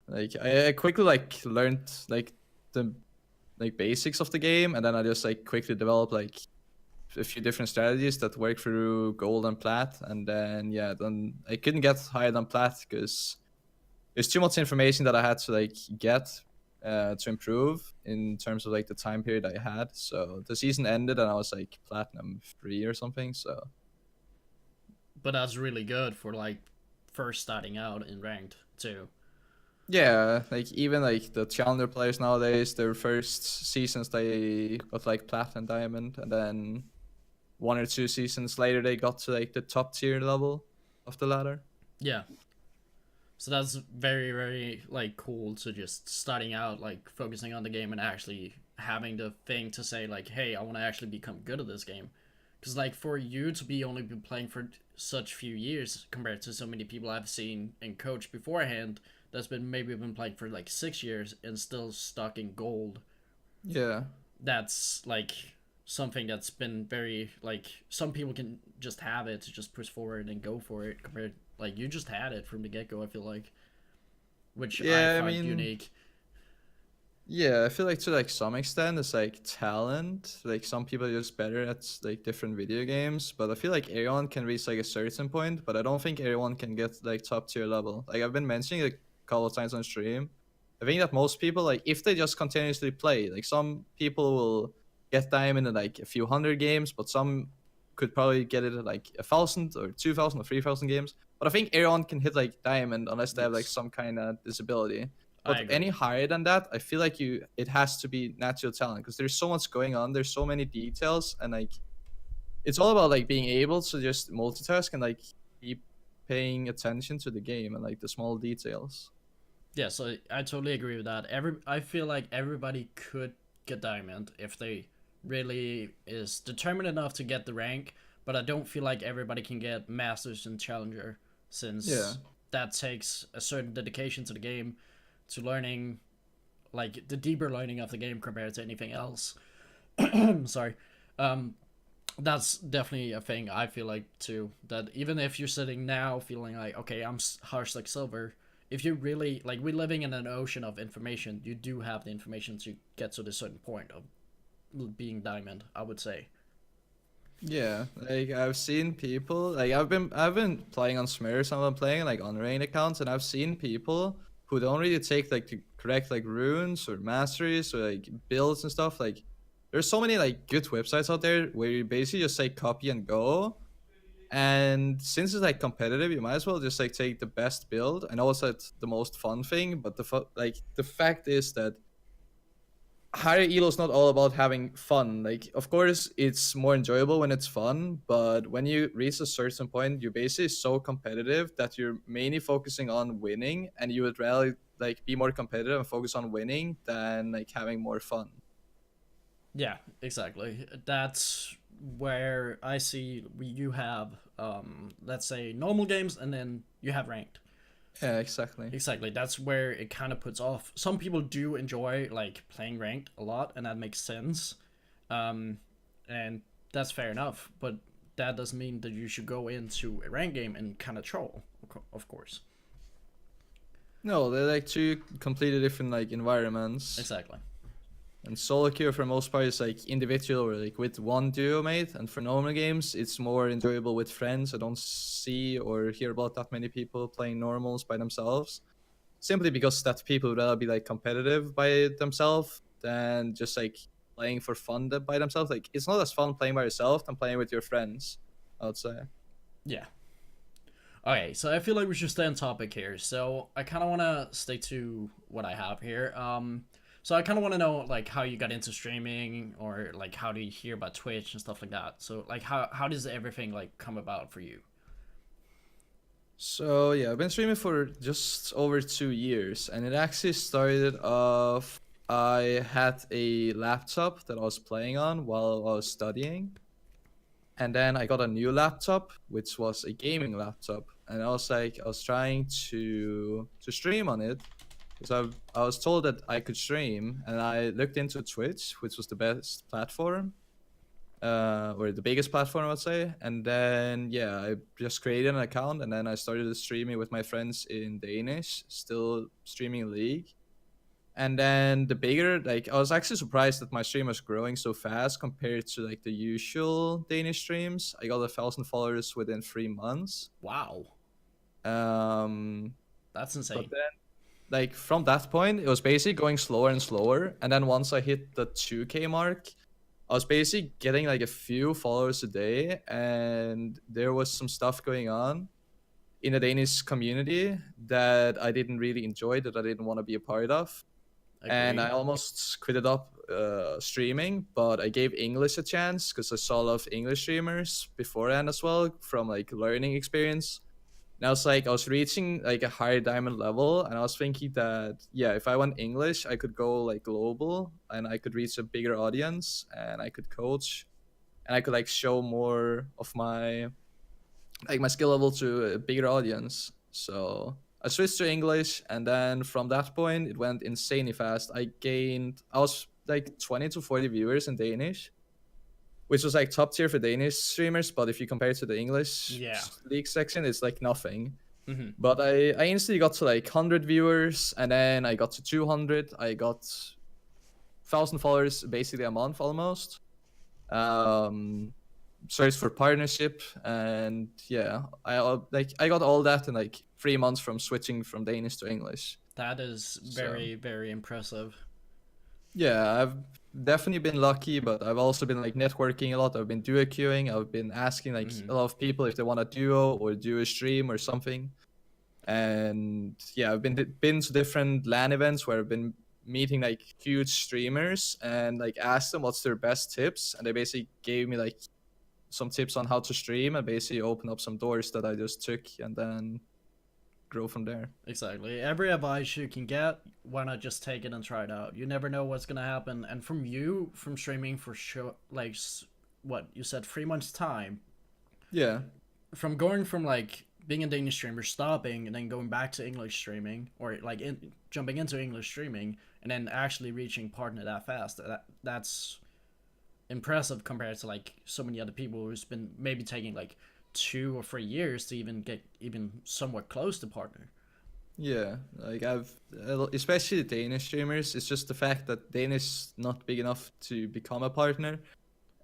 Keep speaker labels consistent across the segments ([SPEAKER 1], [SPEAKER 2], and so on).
[SPEAKER 1] Like I quickly like learned like the like basics of the game, and then I just like quickly developed like a few different strategies that work through gold and plat, and then yeah, then I couldn't get higher than plat because there's too much information that I had to like get to improve in terms of like the time period I had. So the season ended and I was like platinum 3 or something. So
[SPEAKER 2] But that's really good for like first starting out in ranked too.
[SPEAKER 1] yeah, like even like the challenger players nowadays, their first seasons they got like plat and diamond, and then 1 or 2 seasons later they got to like the top tier level of the ladder.
[SPEAKER 2] Yeah. So that's very, very like cool to just starting out like focusing on the game and actually having the thing to say like, hey, I want to actually become good at this game. Because like for you to be only been playing for such few years compared to so many people I've seen and coached beforehand that's been maybe been playing for like 6 years and still stuck in gold.
[SPEAKER 1] Yeah.
[SPEAKER 2] That's like something that's been very like some people can just have it to just push forward and go for it compared like you just had it from the get go. I feel like, which I
[SPEAKER 1] Yeah, I
[SPEAKER 2] find
[SPEAKER 1] mean,
[SPEAKER 2] unique.
[SPEAKER 1] yeah, I feel like to like some extent it's like talent. Like some people are just better at like different video games, but I feel like everyone can reach like a certain point, but I don't think everyone can get like top tier level. Like I've been mentioning it a couple of times on stream. I think that most people like if they just continuously play, like some people will get diamond in like a few hundred games, but some could probably get it at like 1,000 or 2,000 or 3,000 games. But I think everyone can hit like diamond unless they have like
[SPEAKER 2] Yes,
[SPEAKER 1] some kind of disability.
[SPEAKER 2] I
[SPEAKER 1] But any
[SPEAKER 2] agree.
[SPEAKER 1] higher than that, I feel like it has to be natural talent because there's so much going on. There's so many details, and like it's all about like being able to just multitask and like keep paying attention to the game and like the small details.
[SPEAKER 2] Yeah, so I totally agree with that. I feel like everybody could get diamond if they really is determined enough to get the rank, but I don't feel like everybody can get masters and challenger
[SPEAKER 1] Yeah.
[SPEAKER 2] since that takes a certain dedication to the game, to learning like the deeper learning of the game compared to anything else. Sorry. Um that's definitely a thing I feel like too. That even if you're sitting now feeling like, okay, I'm harsh like silver, if you really like, we're living in an ocean of information. You do have the information to get to this certain point of being diamond. I would say.
[SPEAKER 1] Yeah, like I've seen people like I've been playing on Smurfs and I've been playing like on rain accounts and I've seen people who don't really take like the correct like runes or masteries or like builds and stuff. Like there's so many like good websites out there where you basically just say copy and go. And since it's like competitive, you might as well just like take the best build. I know it's like the most fun thing, but like the fact is that higher elo is not all about having fun. Like, of course, it's more enjoyable when it's fun, but when you reach a certain point, you're basically so competitive that you're mainly focusing on winning, and you would rather like be more competitive and focus on winning than like having more fun.
[SPEAKER 2] Yeah, exactly. That's where I see you have let's say normal games and then you have ranked.
[SPEAKER 1] Yeah, exactly.
[SPEAKER 2] Exactly. That's where it kind of puts off. Some people do enjoy like playing ranked a lot, and that makes sense. Um, and that's fair enough. But that doesn't mean that you should go into a ranked game and kind of troll. Of course.
[SPEAKER 1] No, they're like two completely different like environments.
[SPEAKER 2] Exactly.
[SPEAKER 1] And solo queue for most part is like individual or like with one duo mate. And for normal games, it's more enjoyable with friends. I don't see or hear about that many people playing normals by themselves. Simply because that people would rather be like competitive by themselves than just like playing for fun by themselves. Like it's not as fun playing by yourself than playing with your friends, I would say.
[SPEAKER 2] Yeah. Okay, so I feel like we should stay on topic here. So I kind of want to stay to what I have here. So I kind of want to know like how you got into streaming or like how do you hear about Twitch and stuff like that. So like how does everything like come about for you?
[SPEAKER 1] So yeah, I've been streaming for just over 2 years, and it actually started off. I had a laptop that I was playing on while I was studying, and then I got a new laptop, which was a gaming laptop, and I was trying to stream on it, because I was told that I could stream, and I looked into Twitch, which was the best platform, or the biggest platform, I would say. And then yeah, I just created an account, and then I started streaming with my friends in Danish, still streaming League. And then the bigger, like, I was actually surprised that my stream was growing so fast compared to like the usual Danish streams. I got 1,000 followers within 3 months.
[SPEAKER 2] Wow,
[SPEAKER 1] Um,
[SPEAKER 2] that's
[SPEAKER 1] but
[SPEAKER 2] insane.
[SPEAKER 1] then, like, from that point, it was basically going slower and slower. And then once I hit the 2K mark, I was basically getting like a few followers a day, and there was some stuff going on in the Danish community that I didn't really enjoy, that I didn't want to be a part of. And I
[SPEAKER 2] Agree.
[SPEAKER 1] almost quitted up streaming, but I gave English a chance because I saw a lot of English streamers beforehand as well from like learning experience. And I was like, I was reaching like a higher diamond level, and I was thinking that yeah, if I went English, I could go like global, and I could reach a bigger audience, and I could coach, and I could like show more of my skill level to a bigger audience. So I switched to English, and then from that point, it went insanely fast. I was like 20 to 40 viewers in Danish, which was like top tier for Danish streamers. But if you compare it to the English
[SPEAKER 2] Yeah.
[SPEAKER 1] league section, it's like nothing.
[SPEAKER 2] Hmm.
[SPEAKER 1] But I instantly got to like 100 viewers, and then I got to 200. I got 1,000 followers basically a month almost. Um, Searched for partnership, and yeah, I got all that in like 3 months from switching from Danish to English.
[SPEAKER 2] That is
[SPEAKER 1] So
[SPEAKER 2] very, very impressive.
[SPEAKER 1] yeah, I've definitely been lucky, but I've also been like networking a lot. I've been duo queuing. I've been asking like
[SPEAKER 2] Hmm.
[SPEAKER 1] a lot of people if they want a duo or do a stream or something. And yeah, I've been to different LAN events where I've been meeting like huge streamers and like asked them what's their best tips, and they basically gave me like some tips on how to stream and basically open up some doors that I just took and then grow from there.
[SPEAKER 2] Exactly. Every advice you can get, why not just take it and try it out? You never know what's gonna happen. And from you, from streaming for sure, like what you said, 3 months time,
[SPEAKER 1] Yeah.
[SPEAKER 2] from going from like being a Danish streamer, stopping, and then going back to English streaming, or like jumping into English streaming, and then actually reaching partner that fast. That's impressive compared to like so many other people who's been maybe taking like 2 or 3 years to even get even somewhat close to partner.
[SPEAKER 1] Yeah, like especially the Danish streamers. It's just the fact that Danish is not big enough to become a partner,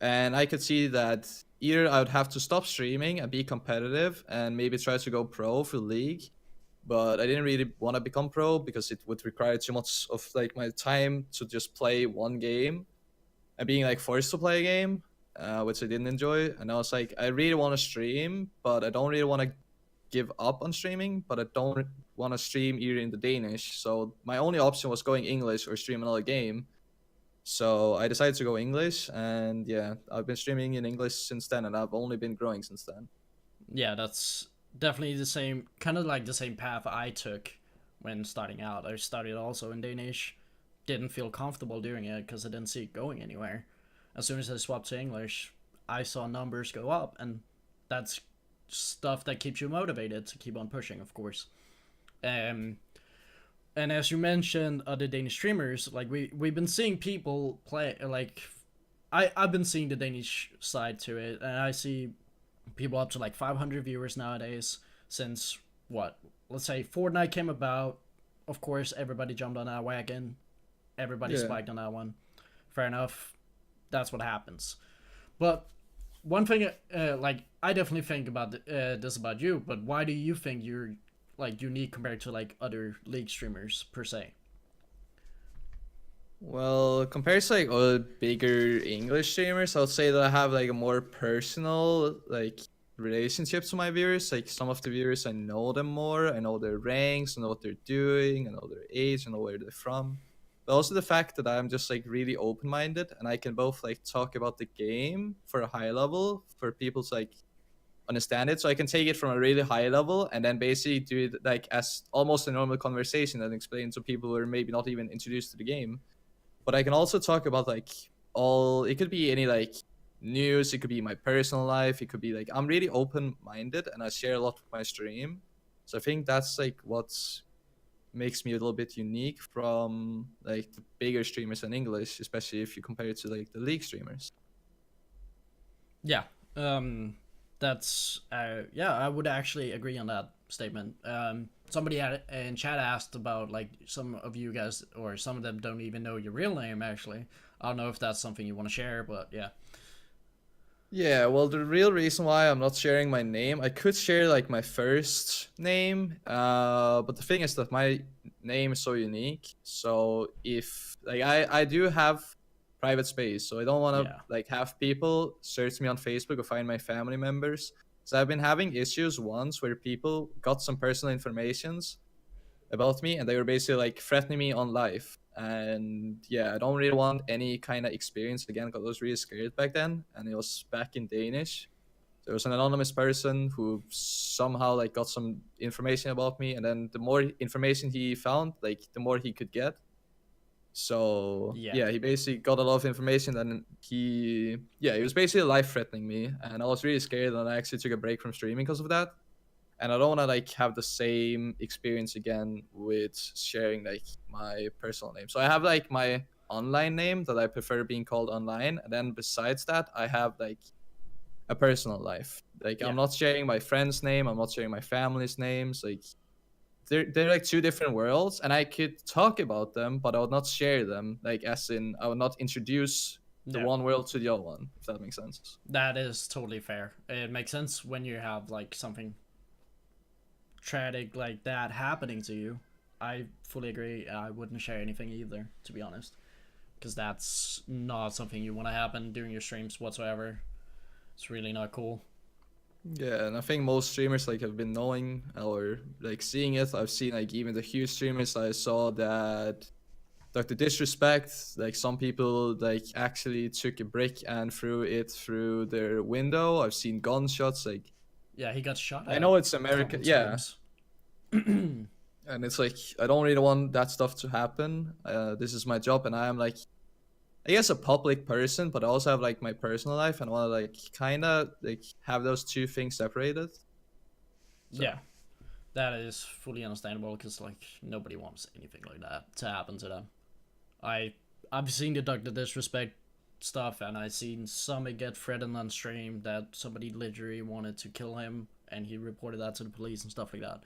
[SPEAKER 1] and I could see that either I would have to stop streaming and be competitive and maybe try to go pro for League, but I didn't really want to become pro because it would require too much of like my time to just play one game and being like forced to play a game, which I didn't enjoy. And I was like, I really want to stream, but I don't really want to give up on streaming, but I don't want to stream either in the Danish. So my only option was going English or stream another game. So I decided to go English, and yeah, I've been streaming in English since then, and I've only been growing since then.
[SPEAKER 2] Yeah, that's definitely the same, kind of like the same path I took when starting out. I started also in Danish, didn't feel comfortable doing it because I didn't see it going anywhere. As soon as I swapped to English, I saw numbers go up, and that's stuff that keeps you motivated to keep on pushing, of course. Um, and as you mentioned, other Danish streamers, like we've been seeing people play like I've been seeing the Danish side to it, and I see people up to like 500 viewers nowadays since what, let's say Fortnite came about. Of course, everybody jumped on that wagon, everybody
[SPEAKER 1] Yeah.
[SPEAKER 2] spiked on that one. Fair enough, that's what happens. But one thing, like I definitely think about this about you, but why do you think you're like unique compared to like other league streamers per se?
[SPEAKER 1] Well, compared to like other bigger English streamers, I'll say that I have like a more personal like relationship to my viewers. Like some of the viewers, I know them more. I know their ranks, I know what they're doing, I know their age, I know where they're from. But also the fact that I'm just like really open-minded, and I can both like talk about the game for a high level for people to like understand it. So I can take it from a really high level and then basically do it like as almost a normal conversation and explain to people who are maybe not even introduced to the game. But I can also talk about like all, it could be any like news, it could be my personal life, it could be like I'm really open minded and I share a lot with my stream. So I think that's like what makes me a little bit unique from like the bigger streamers in English, especially if you compare it to like the league streamers.
[SPEAKER 2] Yeah. That's yeah, I would actually agree on that statement. Somebody in chat asked about like some of you guys or some of them don't even know your real name actually. I don't know if that's something you want to share, but yeah.
[SPEAKER 1] Yeah, well, the real reason why I'm not sharing my name, I could share like my first name, but the thing is that my name is so unique. So if like I do have private space, so I don't want to
[SPEAKER 2] Yeah.
[SPEAKER 1] like have people search me on Facebook or find my family members. So I've been having issues once where people got some personal informations about me and they were basically like threatening me on life. And yeah, I don't really want any kind of experience again because I was really scared back then, and it was back in Danish. There was an anonymous person who somehow like got some information about me, and then the more information he found, like the more he could get. So
[SPEAKER 2] Yeah.
[SPEAKER 1] yeah, he basically got a lot of information, and he was basically life threatening me, and I was really scared, and I actually took a break from streaming because of that. And I don't want to like have the same experience again with sharing like my personal name. So I have like my online name that I prefer being called online, and then besides that, I have like a personal life. Like
[SPEAKER 2] Yeah.
[SPEAKER 1] I'm not sharing my friend's name, I'm not sharing my family's names. Like they're like two different worlds, and I could talk about them, but I would not share them. Like as in, I would not introduce the
[SPEAKER 2] No.
[SPEAKER 1] one world to the other one, if that makes sense.
[SPEAKER 2] That is totally fair. It makes sense when you have like something tragic like that happening to you. I fully agree. I wouldn't share anything either, to be honest, because that's not something you want to happen during your streams whatsoever. It's really not cool.
[SPEAKER 1] Yeah, and I think most streamers like have been knowing or like seeing it. I've seen like even the huge streamers. I saw that Dr. Disrespect, like some people like actually took a brick and threw it through their window. I've seen gunshots. Like
[SPEAKER 2] Yeah, he got shot
[SPEAKER 1] I
[SPEAKER 2] at
[SPEAKER 1] know it's
[SPEAKER 2] a
[SPEAKER 1] America,
[SPEAKER 2] couple
[SPEAKER 1] yeah,
[SPEAKER 2] times.
[SPEAKER 1] and it's like I don't really want that stuff to happen. This is my job, and I am like I guess a public person, but I also have like my personal life, and I want to like kind of like have those two things separated. So.
[SPEAKER 2] Yeah, that is fully understandable because like nobody wants anything like that to happen to them. I I've seen the Doctor Disrespect stuff, and I've seen some get threatened on stream that somebody literally wanted to kill him, and he reported that to the police and stuff like that.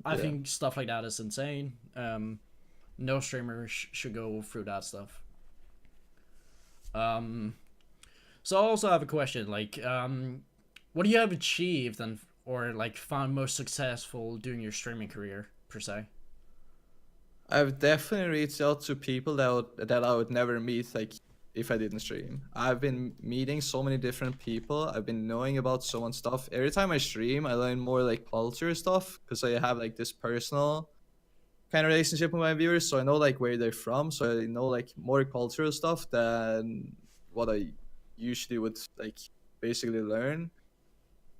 [SPEAKER 2] I
[SPEAKER 1] Yeah.
[SPEAKER 2] think stuff like that is insane. No streamer should go through that stuff. Um, so I also have a question. Like, what do you have achieved and or like found most successful during your streaming career per se?
[SPEAKER 1] I've definitely reached out to people that I would never meet like if I didn't stream. I've been meeting so many different people. I've been knowing about so much stuff. Every time I stream, I learn more like culture stuff because I have like this personal kind of relationship with my viewers, so I know like where they're from, so I know like more cultural stuff than what I usually would like basically learn.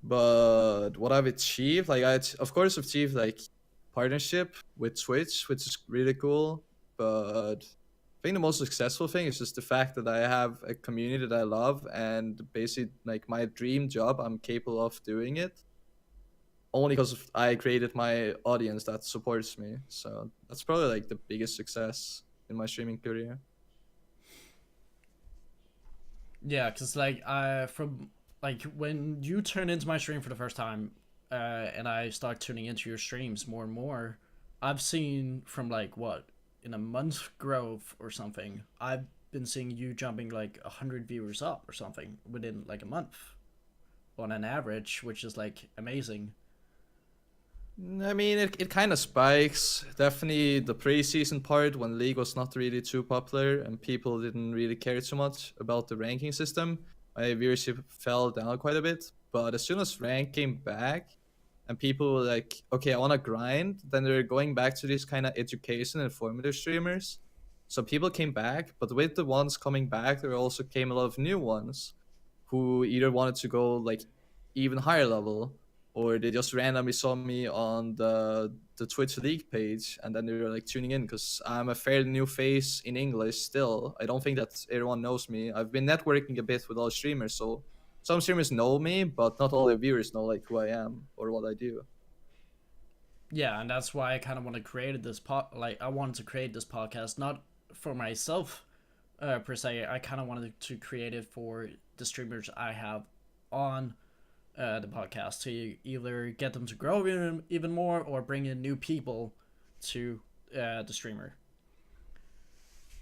[SPEAKER 1] But what I've achieved, like of course achieved like partnership with Twitch, which is really cool. But I think the most successful thing is just the fact that I have a community that I love, and basically like my dream job, I'm capable of doing it only because I created my audience that supports me. So that's probably like the biggest success in my streaming career.
[SPEAKER 2] Yeah, cause like I from like when you turn into my stream for the first time, and I start tuning into your streams more and more, I've seen from like what in a month's growth or something. I've been seeing you jumping like 100 viewers up or something within like a month on an average, which is like amazing.
[SPEAKER 1] I mean, it kind of spikes. Definitely the preseason part when League was not really too popular and people didn't really care too much about the ranking system. My viewership fell down quite a bit. But as soon as rank came back and people were like, okay, I want to grind, then they're going back to these kind of education and informative streamers. So people came back, but with the ones coming back, there also came a lot of new ones who either wanted to go like even higher level, or they just randomly saw me on the Twitch League page, and then they were like tuning in because I'm a fairly new face in English still. I don't think that everyone knows me. I've been networking a bit with all streamers, so some streamers know me, but not all the viewers know like who I am or what I do.
[SPEAKER 2] Yeah, and that's why I kind of want to create this like I wanted to create this podcast not for myself per se. I kind of wanted to create it for the streamers I have on the podcast to either get them to grow even more or bring in new people to the streamer.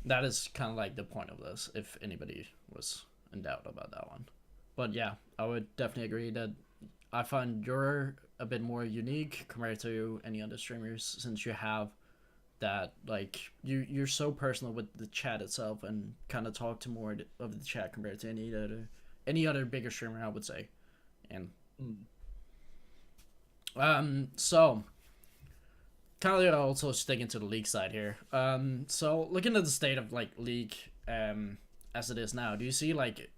[SPEAKER 2] That is kind of like the point of this, if anybody was in doubt about that one. But yeah, I would definitely agree that I find you're a bit more unique compared to any other streamers, since you have that, like, you're so personal with the chat itself and kind of talk to more of the chat compared to any other bigger streamer, I would say. And so kind of also sticking to the league side here. So looking at the state of like league as it is now, do you see like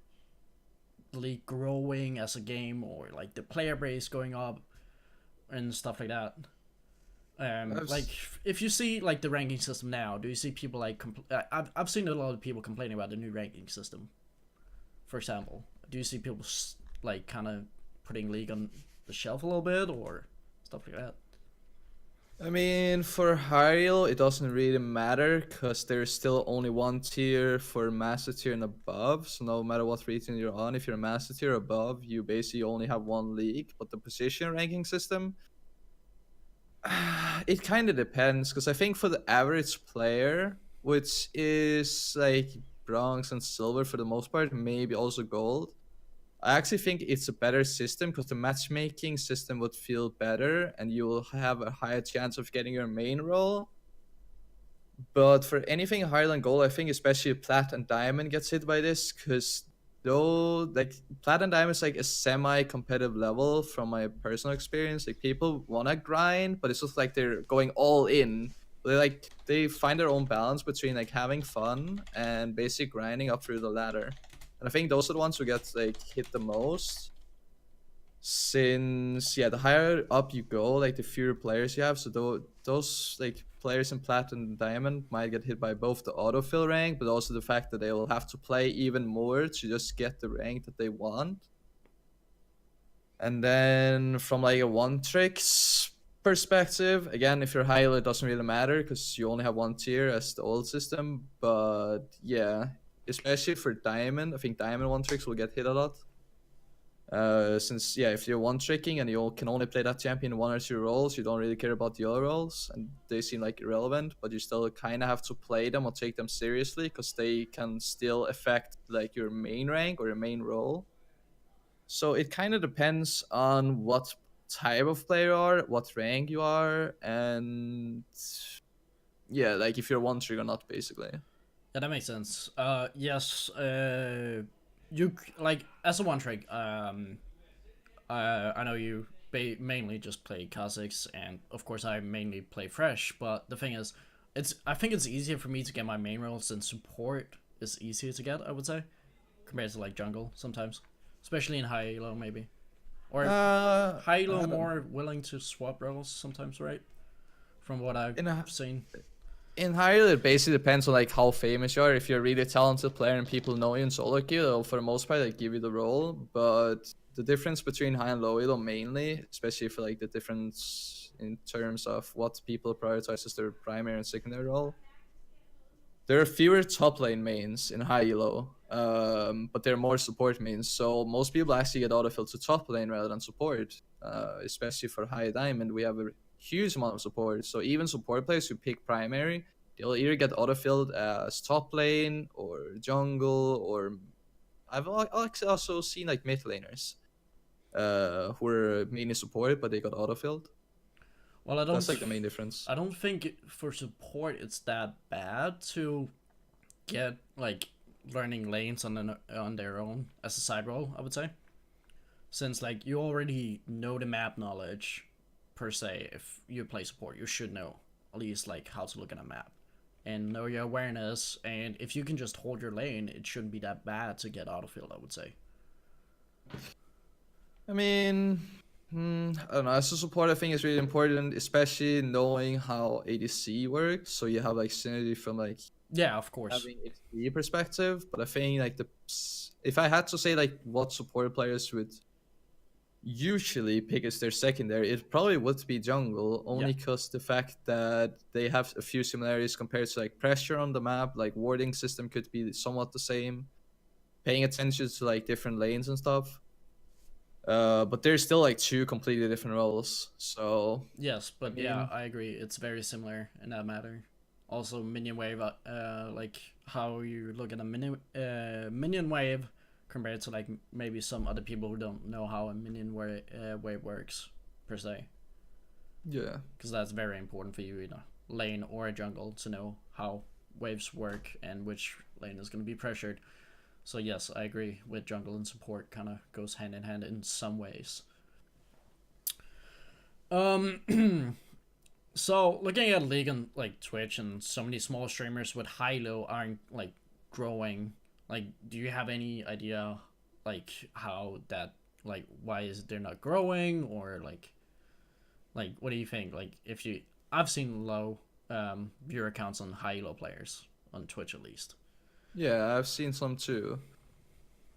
[SPEAKER 2] the league growing as a game, or like the player base going up and stuff like that? Like if you see like the ranking system now, do you see people like I've seen a lot of people complaining about the new ranking system, for example. Do you see people like kind of putting league on the shelf a little bit or stuff like that?
[SPEAKER 1] I mean, for Hyrule, it doesn't really matter because there's still only one tier for Master Tier and above. So no matter what region you're on, if you're Master Tier or above, you basically only have one league. But the position ranking system, it kind of depends, because I think for the average player, which is like bronze and silver for the most part, maybe also gold, I actually think it's a better system because the matchmaking system would feel better and you will have a higher chance of getting your main role. But for anything higher than gold, I think especially plat and diamond gets hit by this, because though like plat and diamond is like a semi-competitive level from my personal experience. Like people wanna grind, but it's just like they're going all in. They find their own balance between like having fun and basic grinding up through the ladder. And I think those are the ones who get like hit the most. Since the higher up you go, like the fewer players you have, so those like players in plat and diamond might get hit by both the autofill rank, but also the fact that they will have to play even more to just get the rank that they want. And then from like a one tricks perspective, again, if you're high, it doesn't really matter because you only have one tier as the old system. But yeah, especially for diamond, I think diamond one tricks will get hit a lot. Since if you're one tricking and you can only play that champion in one or two roles, you don't really care about the other roles and they seem like irrelevant, but you still kind of have to play them or take them seriously because they can still affect like your main rank or your main role. So it kind of depends on what type of player you are, what rank you are, and like if you're one trick or not, basically.
[SPEAKER 2] Yeah, that makes sense. Yes. You like as a one trick. I know you mainly just play Kha'Zix, and of course I mainly play Fresh. But the thing is, I think it's easier for me to get my main roles than support is easier to get. I would say, compared to like jungle sometimes, especially in high elo maybe, or high elo more willing to swap roles sometimes, right? From what I've seen.
[SPEAKER 1] In Hyrule, it basically depends on like how famous you are. If you're a really talented player and people know you in solo queue, they'll for the most part they give you the role. But the difference between high and low elo mainly, especially for like the difference in terms of what people prioritize as their primary and secondary role. There are fewer top lane mains in high elo, but there are more support mains. So most people actually get autofilled to top lane rather than support. Especially for high diamond, we have a huge amount of support. So even support players who pick primary, they'll either get autofilled as top lane or jungle, or I've also seen like mid laners who are mainly support but they got autofilled.
[SPEAKER 2] Well, I don't.
[SPEAKER 1] That's like the main difference.
[SPEAKER 2] I don't think for support it's that bad to get like learning lanes on their own as a side role. I would say, since like you already know the map knowledge. Per se, if you play support, you should know at least like how to look at a map and know your awareness, and if you can just hold your lane, it shouldn't be that bad to get autofilled, I would say.
[SPEAKER 1] I mean, I don't know, as a support I think it's really important, especially knowing how ADC works, so you have like synergy from like
[SPEAKER 2] of course
[SPEAKER 1] having XP perspective. But I think like if I had to say like what support players would usually pick as their secondary, it probably would be jungle, only because the fact that they have a few similarities compared to like pressure on the map, like warding system could be somewhat the same, paying attention to like different lanes and stuff. But they're still like two completely different roles. So
[SPEAKER 2] Yes,
[SPEAKER 1] I
[SPEAKER 2] but yeah,
[SPEAKER 1] mean,
[SPEAKER 2] I agree. It's very similar in that matter. Also, minion wave, like how you look at a minion wave compared to like maybe some other people who don't know how a wave works per se,
[SPEAKER 1] yeah,
[SPEAKER 2] because that's very important for you in a lane or a jungle to know how waves work and which lane is going to be pressured. So yes, I agree with jungle and support kind of goes hand in hand in some ways. Um, So looking at League and like Twitch and so many small streamers with high low aren't like growing. Like, do you have any idea like how that like why is they're not growing or like what do you think? Like if you I've seen low viewer counts on high low players on Twitch at least.
[SPEAKER 1] yeah, I've seen some too.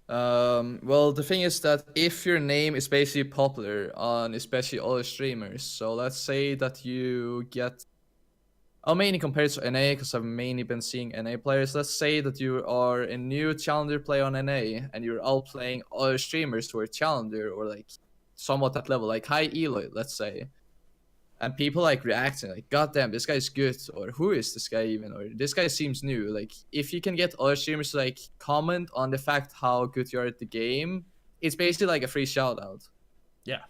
[SPEAKER 1] Well, the thing is that if your name is basically popular on especially other streamers, so let's say that you get, I'll mainly compare it to NA because I've mainly been seeing NA players. Let's say that you are a new challenger player on NA and you're all playing other streamers who are challenger or like somewhat that level, like high Eloy, let's say, and people like reacting like, god damn, this guy's good, or who is this guy even, or this guy seems new. Like if you can get other streamers to like comment on the fact how good you are at the game, it's basically like a free shout out.
[SPEAKER 2] Yeah.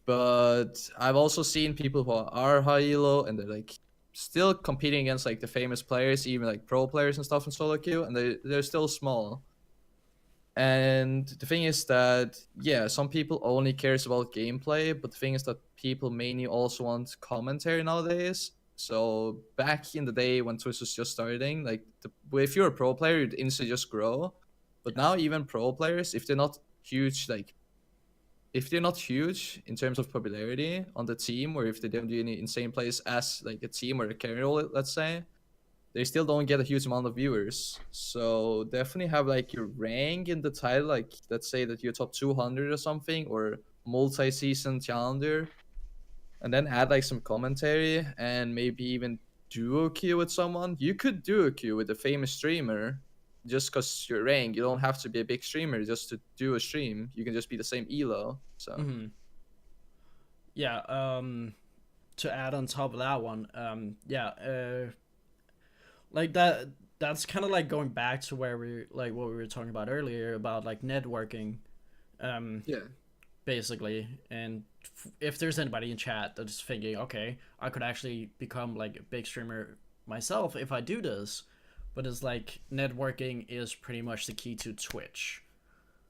[SPEAKER 1] But I've also seen people who are high elo and they're like still competing against like the famous players, even like pro players and stuff in solo queue, and they're still small. And the thing is that, yeah, some people only cares about gameplay, but the thing is that people mainly also want commentary nowadays. So back in the day when Twitch was just starting, like if you're a pro player, you'd instantly just grow. But now even pro players, if they're not huge, like if they're not huge in terms of popularity on the team, or if they don't do any insane plays as like a team or a carry role, let's say, they still don't get a huge amount of viewers. So definitely have like your rank in the title, like let's say that you're top 200 or something, or multi-season challenger, and then add like some commentary and maybe even duo queue with someone. You could duo queue with a famous streamer just because you're rank. You don't have to be a big streamer just to do a stream. You can just be the same elo. So
[SPEAKER 2] Mm-hmm. Yeah. To add on top of that one, yeah, like that's kind of like going back to where we like what we were talking about earlier about like networking, um
[SPEAKER 1] yeah,
[SPEAKER 2] basically. And if there's anybody in chat that's thinking, okay, I could actually become like a big streamer myself if I do this, but it's like networking is pretty much the key to Twitch.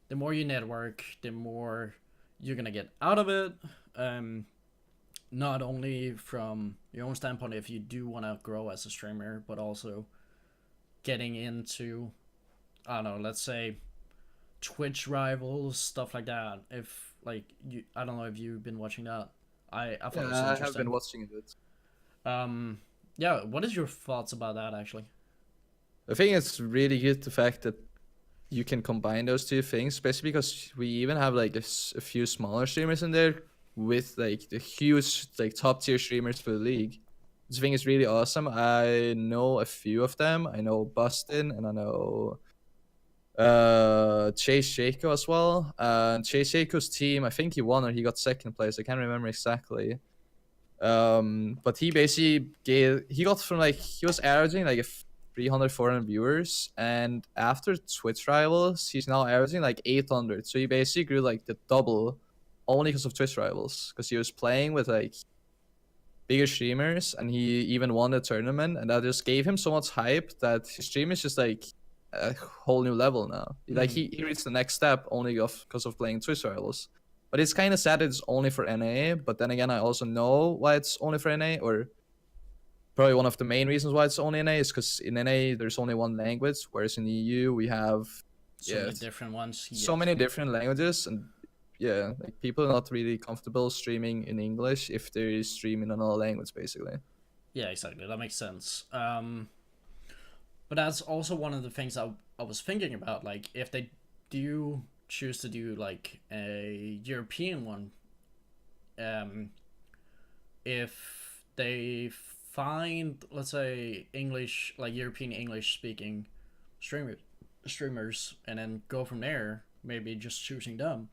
[SPEAKER 2] The more you network, the more you're gonna get out of it. um Not only from your own standpoint if you do want to grow as a streamer, but also getting into, I don't know, let's say Twitch rivals, stuff like that. If like you, I don't know if you've been watching that. I thought it was
[SPEAKER 1] yeah, I have been
[SPEAKER 2] interesting.
[SPEAKER 1] watching it.
[SPEAKER 2] Um, yeah, what is your thoughts about that actually?
[SPEAKER 1] I think it's really good the fact that you can combine those two things, especially because we even have like a few smaller streamers in there with like the huge like top tier streamers for the league. This thing is really awesome. I know a few of them. I know Bustin and I know Chase Jaco as well. Chase Jaco's team, I think he won or he got second place. I can't remember exactly. But he basically he got from like he was averaging like a 300 400 viewers, and after Twitch rivals he's now averaging like 800. So he basically grew like the double only because of Twitch rivals, because he was playing with like bigger streamers and he even won the tournament, and that just gave him so much hype that his stream is just like a whole new level now. Like
[SPEAKER 2] Mm-hmm.
[SPEAKER 1] he reached the next step only because of playing Twitch rivals. But it's kind of sad it's only for NA. But then again, I also know why it's only for NA, or probably one of the main reasons why it's only NA is because in NA there's only one language, whereas in EU we have,
[SPEAKER 2] So
[SPEAKER 1] yeah,
[SPEAKER 2] many different ones.
[SPEAKER 1] so
[SPEAKER 2] Yes.
[SPEAKER 1] many different languages, and yeah, like people are not really comfortable streaming in English if they stream in another language, basically.
[SPEAKER 2] Yeah, exactly. That makes sense. But that's also one of the things I was thinking about. Like, if they do choose to do like a European one, um, if they find, let's say, English, like European English speaking streamers, and then go from there, maybe just choosing them.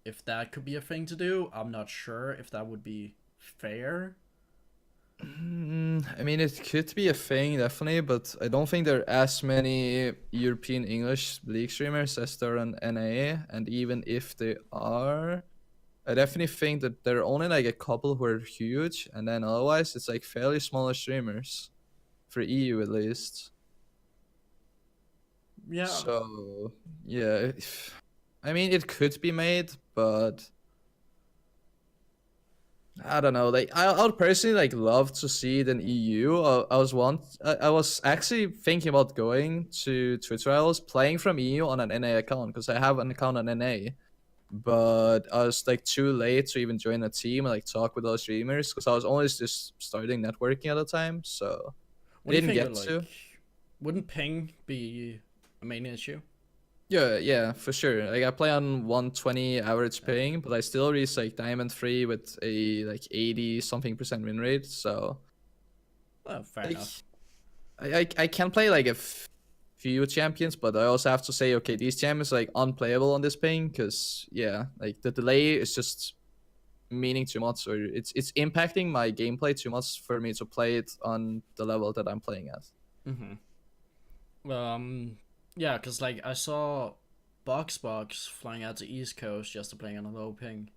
[SPEAKER 2] if that could be a thing to do. I'm not sure if that would be fair.
[SPEAKER 1] I mean, it could be a thing, definitely, but I don't think there are as many European English league streamers as there are on NA. And even if they are, I definitely think that there are only like a couple who are huge, and then otherwise it's like fairly smaller streamers for EU at least.
[SPEAKER 2] Yeah.
[SPEAKER 1] So yeah, I mean, it could be made, but I don't know. Like, I would personally like love to see it in EU. I was actually thinking about going to Twitter. I was playing from EU on an NA account because I have an account on NA, but I was like too late to even join a team and like talk with those streamers because I was always just starting networking at the time. So I
[SPEAKER 2] What do you
[SPEAKER 1] didn't
[SPEAKER 2] think
[SPEAKER 1] get
[SPEAKER 2] of like?
[SPEAKER 1] to.
[SPEAKER 2] Wouldn't ping be a main issue?
[SPEAKER 1] Yeah, for sure. Like I play on 120 average ping, but I still reach like Diamond 3 with a like 80 something percent win rate. So
[SPEAKER 2] Oh, fair
[SPEAKER 1] like,
[SPEAKER 2] enough.
[SPEAKER 1] I can play like few champions, but I also have to say, okay, these champions are like unplayable on this ping because yeah, like the delay is just meaning too much, or it's impacting my gameplay too much for me to play it on the level that I'm playing at.
[SPEAKER 2] Yeah, cause like I saw Box flying out to East Coast just to play on a low ping,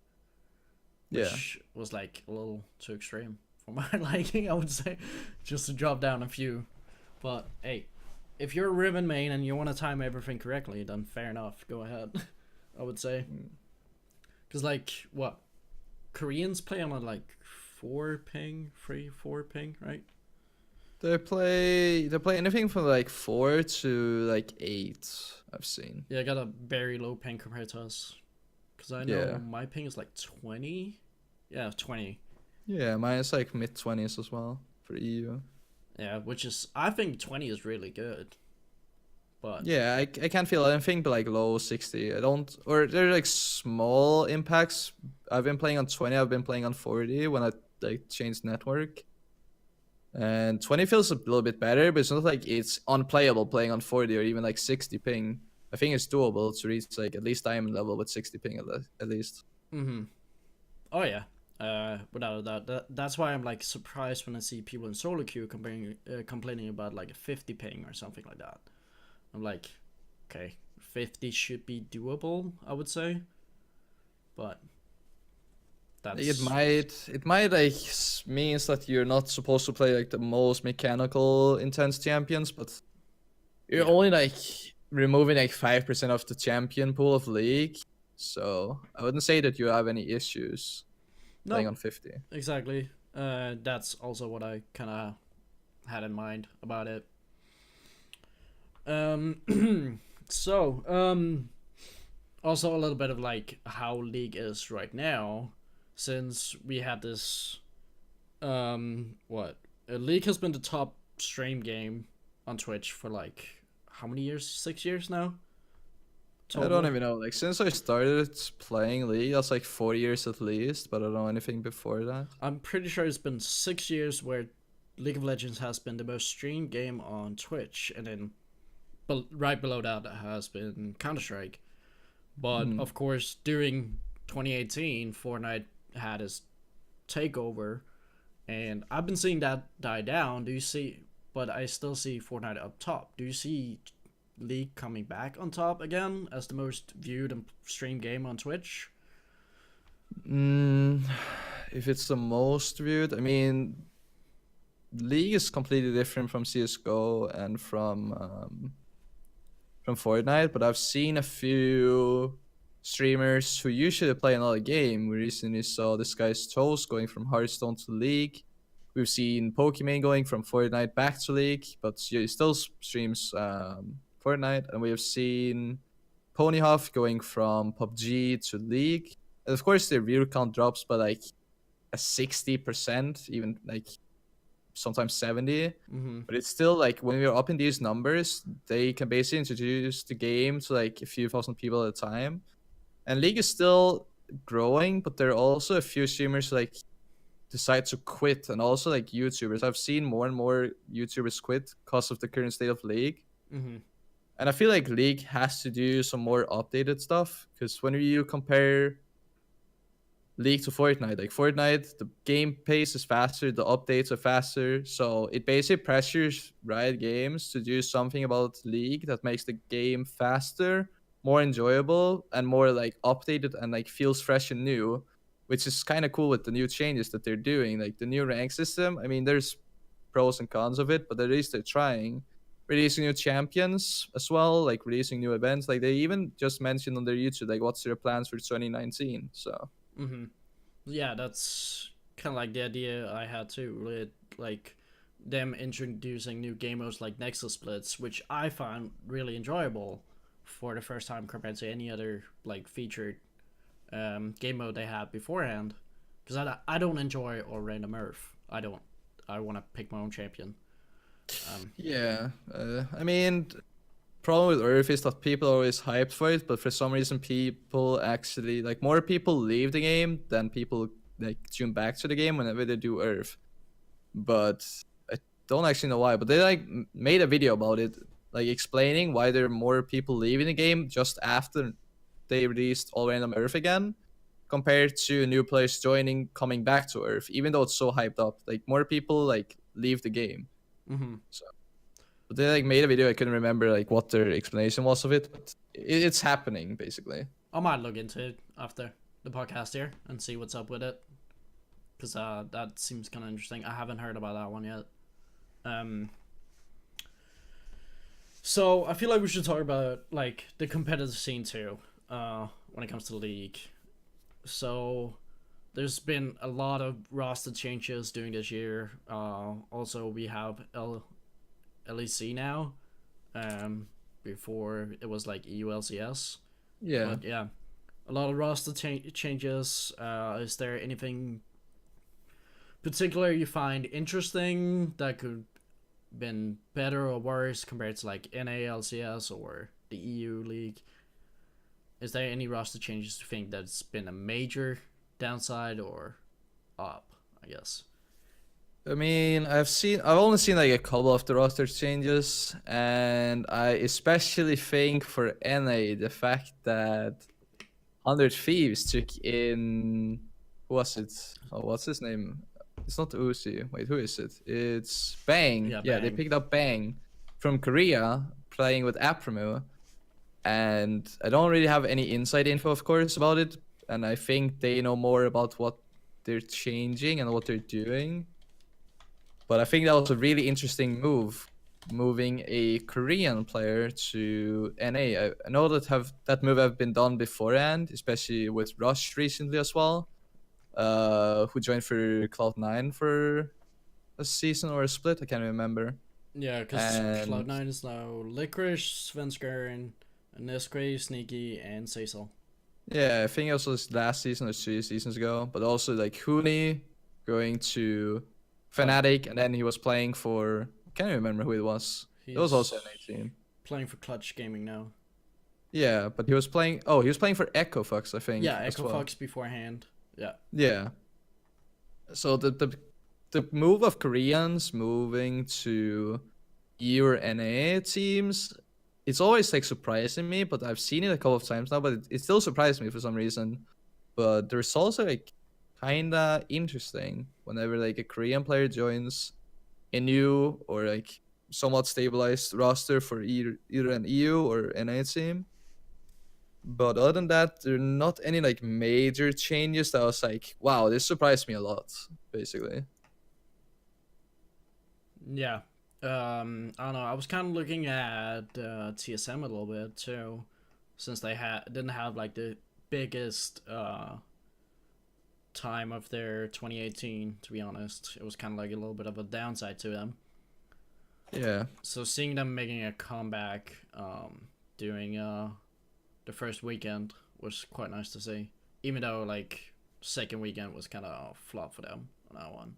[SPEAKER 1] Yeah.
[SPEAKER 2] which was like a little too extreme for my liking, I would say, just to drop down a few. But hey, if you're a Riven main and you want to time everything correctly, then fair enough, go ahead. I would say, cause like what Koreans play on a like 4 ping, right?
[SPEAKER 1] They play anything from like 4 to like 8. I've seen.
[SPEAKER 2] Yeah, I got a very low ping compared to us, cause I know
[SPEAKER 1] Yeah.
[SPEAKER 2] my ping is like 20. Yeah, 20.
[SPEAKER 1] Yeah, mine is like mid 20s as well for EU.
[SPEAKER 2] Yeah, which is I think 20 is really good. But
[SPEAKER 1] Yeah, I can't feel anything but like low 60. I don't, or they're like small impacts. I've been playing on 20. I've been playing on 40 when I like changed network. And 20 feels a little bit better, but it's not like it's unplayable playing on 40 or even like 60 ping. I think it's doable to reach like at least diamond level with 60 ping at least.
[SPEAKER 2] oh yeah, without a doubt. That's why I'm like surprised when I see people in solo queue complaining about like a 50 ping or something like that. I'm like, okay, 50 should be doable, I would say, but that's
[SPEAKER 1] It might like means that you're not supposed to play like the most mechanical intense champions, but you're
[SPEAKER 2] Yeah.
[SPEAKER 1] only like removing like 5% of the champion pool of league. So I wouldn't say that you have any issues playing
[SPEAKER 2] no,
[SPEAKER 1] on 50.
[SPEAKER 2] exactly. That's also what I kind of had in mind about it. So also a little bit of like how League is right now, since we had this what League has been the top stream game on Twitch for like how many years? 6 years now.
[SPEAKER 1] I don't even know. Like since I started playing League, that's like 4 years at least, but I don't know anything before that.
[SPEAKER 2] I'm pretty sure it's been 6 years where League of Legends has been the most streamed game on Twitch, and then right below that has been Counter Strike. But of course, during 2018, Fortnite had its takeover, and I've been seeing that die down. Do you see? But I still see Fortnite up top. Do you see League coming back on top again as the most viewed and streamed game on Twitch?
[SPEAKER 1] If it's the most viewed, I mean, League is completely different from CS:GO and from Fortnite, but I've seen a few streamers who usually play another game. We recently saw this guy's Toast going from Hearthstone to League. We've seen Pokimane going from Fortnite back to League, but he still streams Fortnite. And we have seen Ponyhoff going from PUBG to League. And of course, their view count drops by like a 60%, even like sometimes 70. But it's still like when we're up in these numbers, they can basically introduce the game to like a few thousand people at a time. And League is still growing, but there are also a few streamers who, like, decide to quit, and also like YouTubers. I've seen more and more YouTubers quit because of the current state of League. And I feel like League has to do some more updated stuff, because when you compare League to Fortnite. Like Fortnite, the game pace is faster, the updates are faster, so it basically pressures Riot Games to do something about League that makes the game faster, more enjoyable, and more like updated and like feels fresh and new, which is kind of cool with the new changes that they're doing. Like the new rank system. I mean, there's pros and cons of it, but at least they're trying. Releasing new champions as well, like releasing new events. Like they even just mentioned on their YouTube, like what's their plans for 2019. So
[SPEAKER 2] Mm-hmm. Yeah, that's kind of like the idea I had too. With like them introducing new game modes like Nexus Splits, which I found really enjoyable for the first time compared to any other like featured game mode they had beforehand. Because I don't enjoy or random Earth. I don't. I want to pick my own champion.
[SPEAKER 1] yeah, I mean, problem with Earth is that people are always hyped for it, but for some reason, people actually like more people leave the game than people like tune back to the game whenever they do Earth. But I don't actually know why. But they like made a video about it, like explaining why there are more people leaving the game just after they released All Random Earth again, compared to new players joining, coming back to Earth, even though it's so hyped up. Like more people like leave the game.
[SPEAKER 2] Mm-hmm.
[SPEAKER 1] So, but they like made a video. I couldn't remember like what their explanation was of it, but it's happening basically.
[SPEAKER 2] I might look into it after the podcast here and see what's up with it. Because that seems kind of interesting. I haven't heard about that one yet. So I feel like we should talk about like the competitive scene too. When it comes to the league. So there's been a lot of roster changes during this year. Also we have LEC now. Before it was like EULCS.
[SPEAKER 1] Yeah.
[SPEAKER 2] But yeah, a lot of roster changes. Is there anything particular you find interesting that could been better or worse compared to like NALCS or the EU League? Is there any roster changes you think that's been a major downside or up, I guess?
[SPEAKER 1] I mean, I've only seen like a couple of the roster changes, and I especially think for NA the fact that 100 Thieves took in, who was it? Oh, what's his name? It's not Uzi. Wait, who is it? It's Bang.
[SPEAKER 2] Yeah,
[SPEAKER 1] They
[SPEAKER 2] Bang.
[SPEAKER 1] picked up Bang from Korea, playing with Apromu, and I don't really have any inside info, of course, about it. And I think they know more about what they're changing and what they're doing. But I think that was a really interesting move, moving a Korean player to NA. I know that move have been done beforehand, especially with Rush recently as well, who joined for Cloud9 for a season or a split. I can't remember.
[SPEAKER 2] Yeah, because
[SPEAKER 1] And
[SPEAKER 2] Cloud9 is now Licorice, Svenskeren, Nesquik, Sneaky, and Cecil.
[SPEAKER 1] yeah, I think it was last season or 2 seasons ago. But also like Huni going to Fnatic, and then he was playing for, I can't remember who it was. It was also an 18.
[SPEAKER 2] Playing for Clutch Gaming now.
[SPEAKER 1] Yeah, but he was playing. Oh, he was playing for Echo Fox, I think.
[SPEAKER 2] Yeah,
[SPEAKER 1] as
[SPEAKER 2] Echo
[SPEAKER 1] well.
[SPEAKER 2] Fox beforehand. Yeah.
[SPEAKER 1] Yeah. So the move of Koreans moving to EU or NA teams, it's always like surprising me. But I've seen it a couple of times now, but it still surprised me for some reason. But the results are like kinda interesting whenever like a Korean player joins a new or like somewhat stabilized roster for either an EU or NA team. But other than that, there are not any like major changes that I was like, wow, this surprised me a lot, basically.
[SPEAKER 2] Yeah. I don't know. I was kind of looking at TSM a little bit too, since they didn't have like the biggest time of their 2018. To be honest, it was kind of like a little bit of a downside to them.
[SPEAKER 1] Yeah.
[SPEAKER 2] So seeing them making a comeback during the first weekend was quite nice to see. Even though like second weekend was kind of flop for them on that one.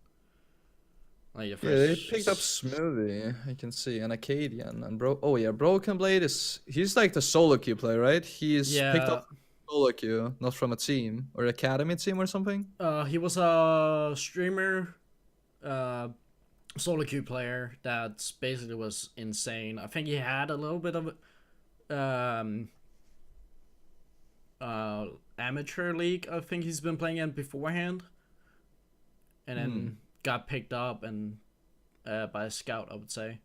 [SPEAKER 2] Like the
[SPEAKER 1] Yeah, they
[SPEAKER 2] first...
[SPEAKER 1] picked up Smoothie, I can see, and Acadian, and oh yeah, Broken Blade he's like the solo queue player, right? He's picked
[SPEAKER 2] Yeah.
[SPEAKER 1] up solo queue, not from a team or academy team or something.
[SPEAKER 2] He was a streamer, solo queue player that basically was insane. I think he had a little bit of amateur league. I think he's been playing in beforehand, and
[SPEAKER 1] Hmm.
[SPEAKER 2] then got picked up and by a scout, I would say.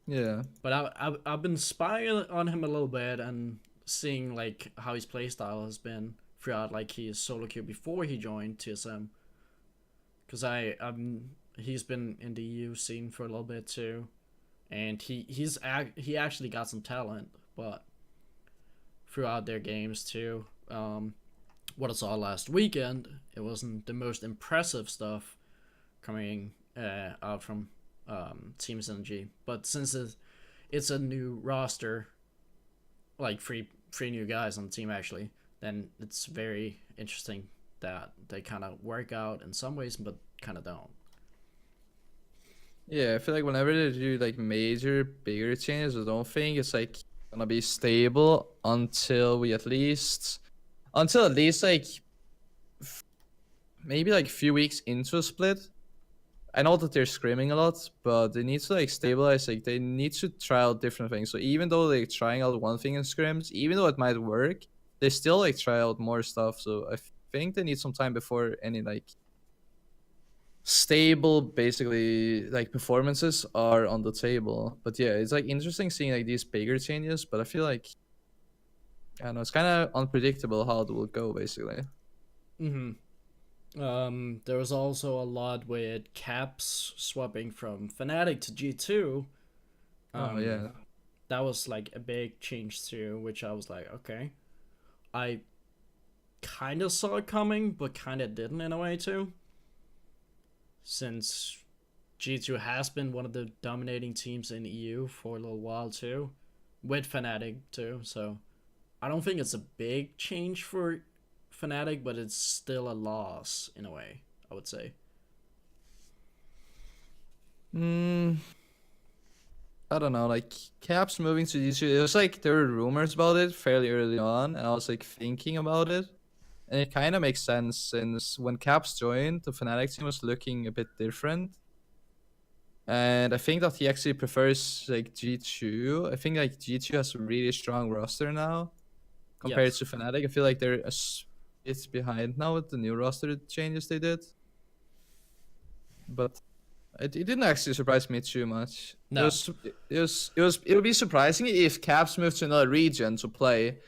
[SPEAKER 1] Yeah.
[SPEAKER 2] But I've been spying on him a little bit and seeing like how his playstyle has been throughout like his solo queue before he joined TSM. Cause he's been in the EU scene for a little bit too, and he actually got some talent, but throughout their games too. What I saw last weekend, it wasn't the most impressive stuff coming out from Team Synergy. But since it's a new roster, like three new guys on the team actually, then it's very interesting that they kind of work out in some ways, but kind of don't.
[SPEAKER 1] Yeah, I feel like whenever they do like major, bigger changes, I don't think it's like gonna be stable until at least like maybe like a few weeks into a split. I know that they're screaming a lot, but they need to like stabilize. Like they need to try out different things. So even though they're trying out one thing in scrims, even though it might work, they still like try out more stuff. So I think they need some time before any like stable, basically like performances are on the table. But yeah, it's like interesting seeing like these bigger changes. But I feel like I don't know, it's kind of unpredictable how it will go basically.
[SPEAKER 2] Mm-hmm. There was also a lot with Caps swapping from Fnatic to G2.
[SPEAKER 1] Oh
[SPEAKER 2] Um,
[SPEAKER 1] yeah.
[SPEAKER 2] that was like a big change too, which I was like, okay, I kind of saw it coming, but kind of didn't in a way too, since G2 has been one of the dominating teams in EU for a little while too, with Fnatic too. So I don't think it's a big change for Fnatic, but it's still a loss in a way, I would say.
[SPEAKER 1] Hmm. I don't know, like Caps moving to G2. It was like there were rumors about it fairly early on, and I was like thinking about it, and it kind of makes sense since when Caps joined, the Fnatic team was looking a bit different, and I think that he actually prefers like G2. I think like G2 has a really strong roster now compared
[SPEAKER 2] Yes.
[SPEAKER 1] to Fnatic. I feel like they're bit behind now with the new roster changes they did, but it didn't actually surprise me too much.
[SPEAKER 2] No.
[SPEAKER 1] It would be surprising if Caps moved to another region to play,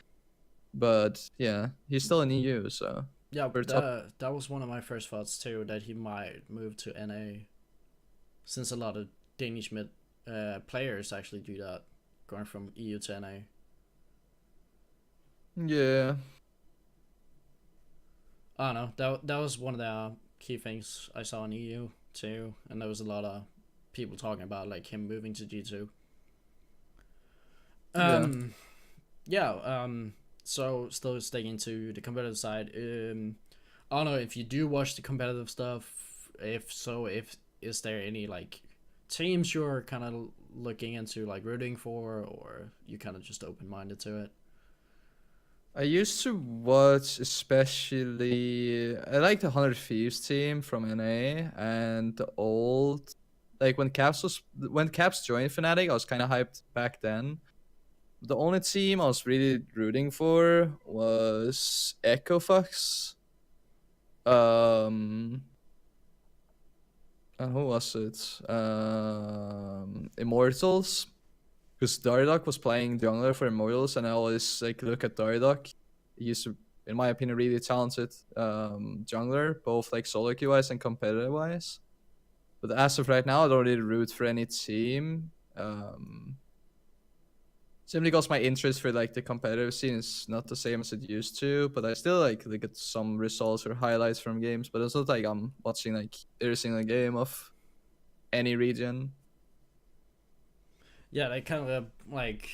[SPEAKER 1] but yeah, he's still in EU, so
[SPEAKER 2] Yeah,
[SPEAKER 1] we're top.
[SPEAKER 2] that was one of my first thoughts too, that he might move to NA, since a lot of Danish mid players actually do that, going from EU to NA.
[SPEAKER 1] Yeah,
[SPEAKER 2] I don't know. That was one of the key things I saw in EU too, and there was a lot of people talking about like him moving to G2.
[SPEAKER 1] yeah.
[SPEAKER 2] Um, yeah. So still sticking to the competitive side. I don't know if you do watch the competitive stuff. If so, if is there any like teams you're kind of looking into, like rooting for, or you kind of just open minded to it?
[SPEAKER 1] I used to watch especially. I like the 100 Thieves team from NA and the old. Like when Caps joined Fnatic, I was kind of hyped back then. The only team I was really rooting for was Echo Fox. Um, and who was it? Immortals. Because Dardock was playing jungler for Immortals, and I always like look at Dardock. He's, in my opinion, really talented jungler, both like solo queue wise and competitive wise. But as of right now, I don't really root for any team. Simply because my interest for like the competitive scene is not the same as it used to, but I still like look at some results or highlights from games. But it's not like I'm watching like every single game of any region.
[SPEAKER 2] Yeah, that kind of like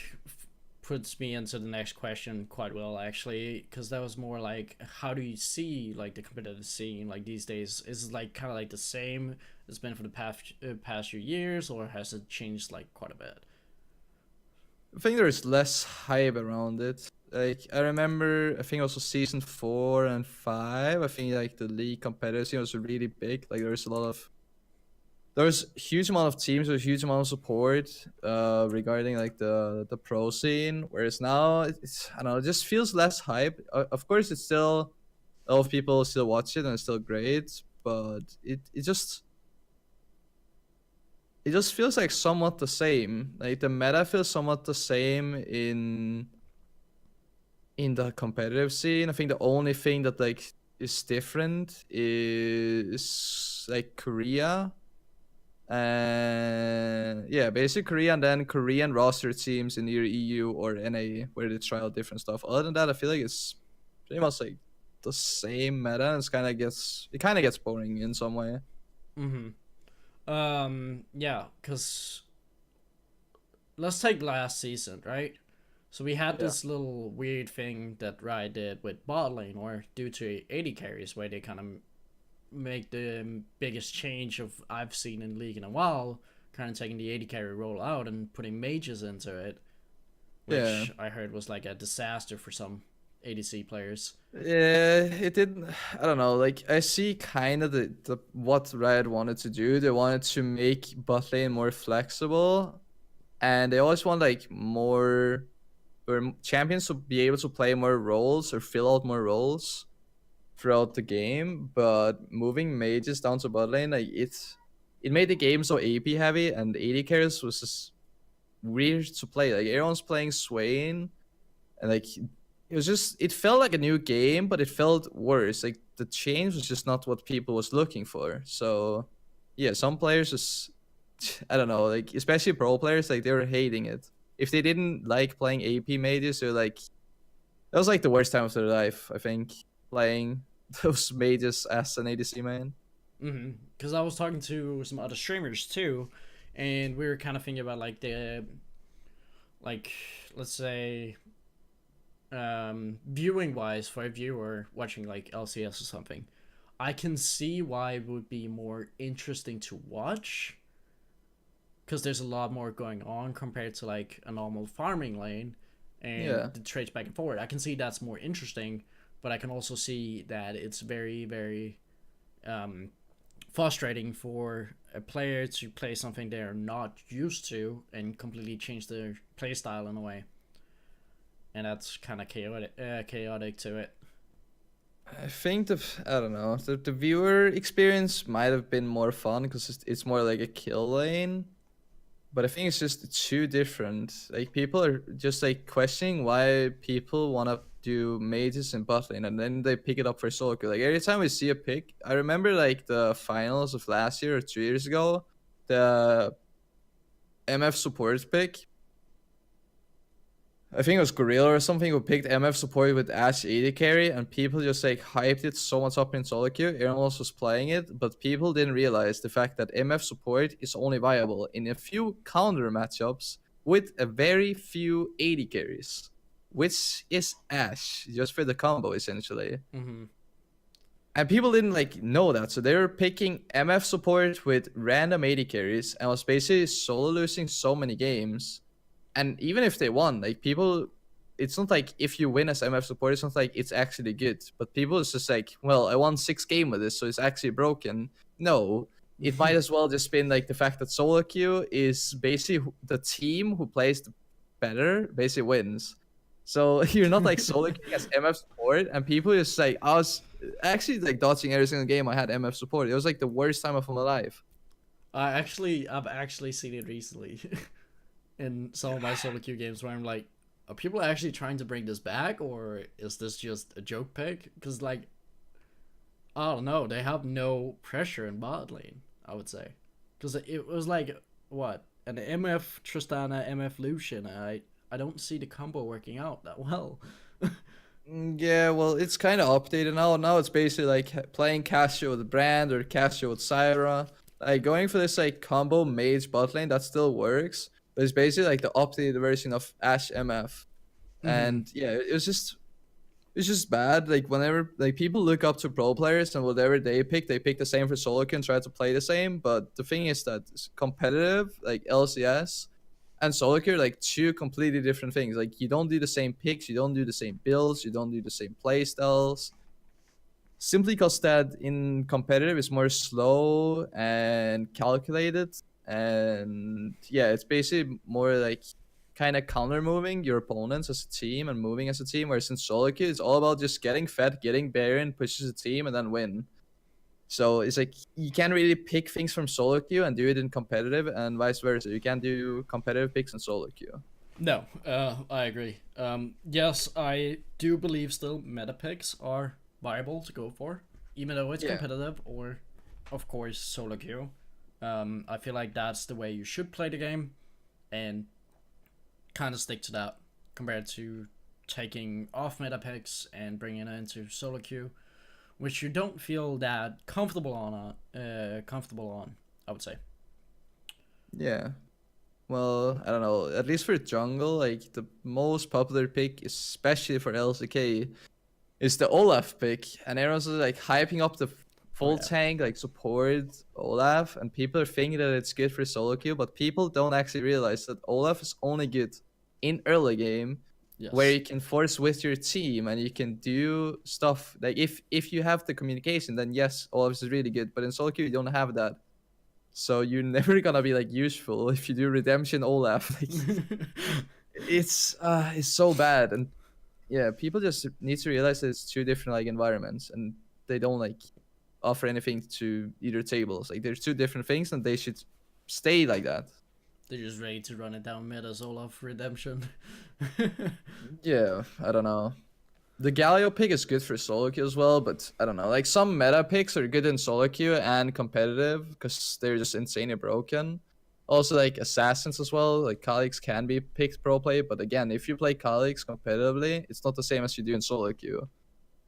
[SPEAKER 2] puts me into the next question quite well actually, because that was more like, how do you see like the competitive scene like these days? Is it like kind of like the same it's been for the past few years, or has it changed like quite a bit?
[SPEAKER 1] I think there's less hype around it. Like I remember, I think also season 4 and 5. I think like the league competitive scene was really big. Like there's a lot of there's huge amount of teams with huge amount of support regarding like the pro scene, whereas now it's, I don't know, it just feels less hype. Of course, it's still a lot of people still watch it and it's still great, but it just feels like somewhat the same. Like the meta feels somewhat the same in the competitive scene. I think the only thing that like is different is like Korea. And yeah, basically Korea, and then Korean roster teams in either EU or NA where they try out different stuff. Other than that, I feel like it's pretty much like the same meta. And it kind of gets boring in some way.
[SPEAKER 2] Mm-hmm. Yeah, because let's take last season, right? So we had
[SPEAKER 1] Yeah.
[SPEAKER 2] this little weird thing that Riot did with bot lane, or due to AD carries, where they kind of make the biggest change of I've seen in League in a while, kind of taking the AD carry role out and putting mages into it, which
[SPEAKER 1] Yeah.
[SPEAKER 2] I heard was like a disaster for some ADC players.
[SPEAKER 1] Yeah, it did. I don't know. Like I see kind of the what Riot wanted to do. They wanted to make bot lane more flexible, and they always want like more or champions to be able to play more roles or fill out more roles throughout the game. But moving mages down to bot lane, like it made the game so AP heavy, and AD carries was just weird to play. Like everyone's playing Swain, and like it was just, it felt like a new game, but it felt worse. Like the change was just not what people was looking for. So yeah, some players just I don't know, like especially pro players, like they were hating it. If they didn't like playing AP mages, they're like, that was like the worst time of their life, I think, playing those mages as an ADC main.
[SPEAKER 2] Mm-hmm. Because I was talking to some other streamers too, and we were kind of thinking about like the, like, let's say, viewing wise, for a viewer watching like LCS or something, I can see why it would be more interesting to watch, because there's a lot more going on compared to like a normal farming lane and
[SPEAKER 1] Yeah.
[SPEAKER 2] the trades back and forth. I can see that's more interesting, but I can also see that it's very, very um, frustrating for a player to play something they're not used to and completely change their playstyle in a way. And that's kind of chaotic to it.
[SPEAKER 1] I think I don't know, the viewer experience might have been more fun because it's more like a kill lane. But I think it's just too different. Like people are just like questioning why people want to do mages in bot lane, and then they pick it up for solo queue. Like every time we see a pick, I remember like the finals of last year or 2 years ago, the MF support pick. I think it was Gorilla or something who picked MF support with Ashe AD carry, and people just like hyped it so much up in solo queue. Everyone else was playing it, but people didn't realize the fact that MF support is only viable in a few counter matchups with a very few AD carries, which is Ashe, just for the combo essentially.
[SPEAKER 2] Mm-hmm.
[SPEAKER 1] And people didn't like know that, so they were picking MF support with random AD carries and was basically solo losing so many games. And even if they won, like people, it's not like if you win as MF support, it's not like it's actually good. But people is just like, well, I won 6 games with this, so it's actually broken. No, it might as well just been like the fact that solo queue is basically the team who plays the better basically wins. So you're not like solo queuing as MF support, and people just like, I was actually like dodging every single game I had MF support. It was like the worst time of my life.
[SPEAKER 2] I've actually seen it recently in some of my solo queue games where I'm like, are people actually trying to bring this back, or is this just a joke pick? Because like, I don't know, they have no pressure in bot lane, I would say, because it was like what an MF Tristana, MF Lucian. I don't see the combo working out that well.
[SPEAKER 1] Yeah, well, it's kind of updated now. Now it's basically like playing Casio with Brand or Casio with Syra. Like going for this like combo mage bot lane that still works, but it's basically like the updated version of Ashe MF. And yeah, it's just bad. Like whenever like people look up to pro players and whatever they pick the same for solo queue and try to play the same. But the thing is that it's competitive, like LCS and solo queue are like two completely different things. Like you don't do the same picks, you don't do the same builds, you don't do the same play styles. simply because that in competitive is more slow and calculated, and yeah, it's basically more like kind of counter moving your opponents as a team and moving as a team. Whereas in solo queue, it's all about just getting fed, getting Baron, pushes a team, and then win. So it's like you can't really pick things from solo queue and do it in competitive, and vice versa. You can't do competitive picks in solo queue.
[SPEAKER 2] No, I agree. Yes, I do believe still meta picks are viable to go for, even though it's
[SPEAKER 1] Yeah.
[SPEAKER 2] competitive or, of course, solo queue. I feel like that's the way you should play the game, and kind of stick to that compared to taking off meta picks and bringing it into solo queue, which you don't feel that comfortable on. I would say.
[SPEAKER 1] Yeah. Well, I don't know. At least for jungle, like the most popular pick, especially for LCK, is the Olaf pick, and everyone's like hyping up the full
[SPEAKER 2] yeah.
[SPEAKER 1] tank, like support Olaf, and people are thinking that it's good for solo queue, but people don't actually realize that Olaf is only good in early game, where
[SPEAKER 2] Yes.
[SPEAKER 1] you can force with your team and you can do stuff like if you have the communication, then yes, Olaf is really good, but in solo queue you don't have that. So you're never gonna be like useful if you do redemption Olaf. Like it's so bad, and yeah, people just need to realize that it's two different like environments, and they don't like offer anything to either tables. Like there's two different things, and they should stay like that.
[SPEAKER 2] They're just ready to run it down mid as Olaf redemption.
[SPEAKER 1] Yeah, I don't know. The Galio pick is good for solo queue as well, but I don't know. Like some meta picks are good in solo queue and competitive because they're just insanely broken. Also, like assassins as well. Like Kha'Zix can be picked pro play, but again, if you play Kha'Zix competitively, it's not the same as you do in solo queue.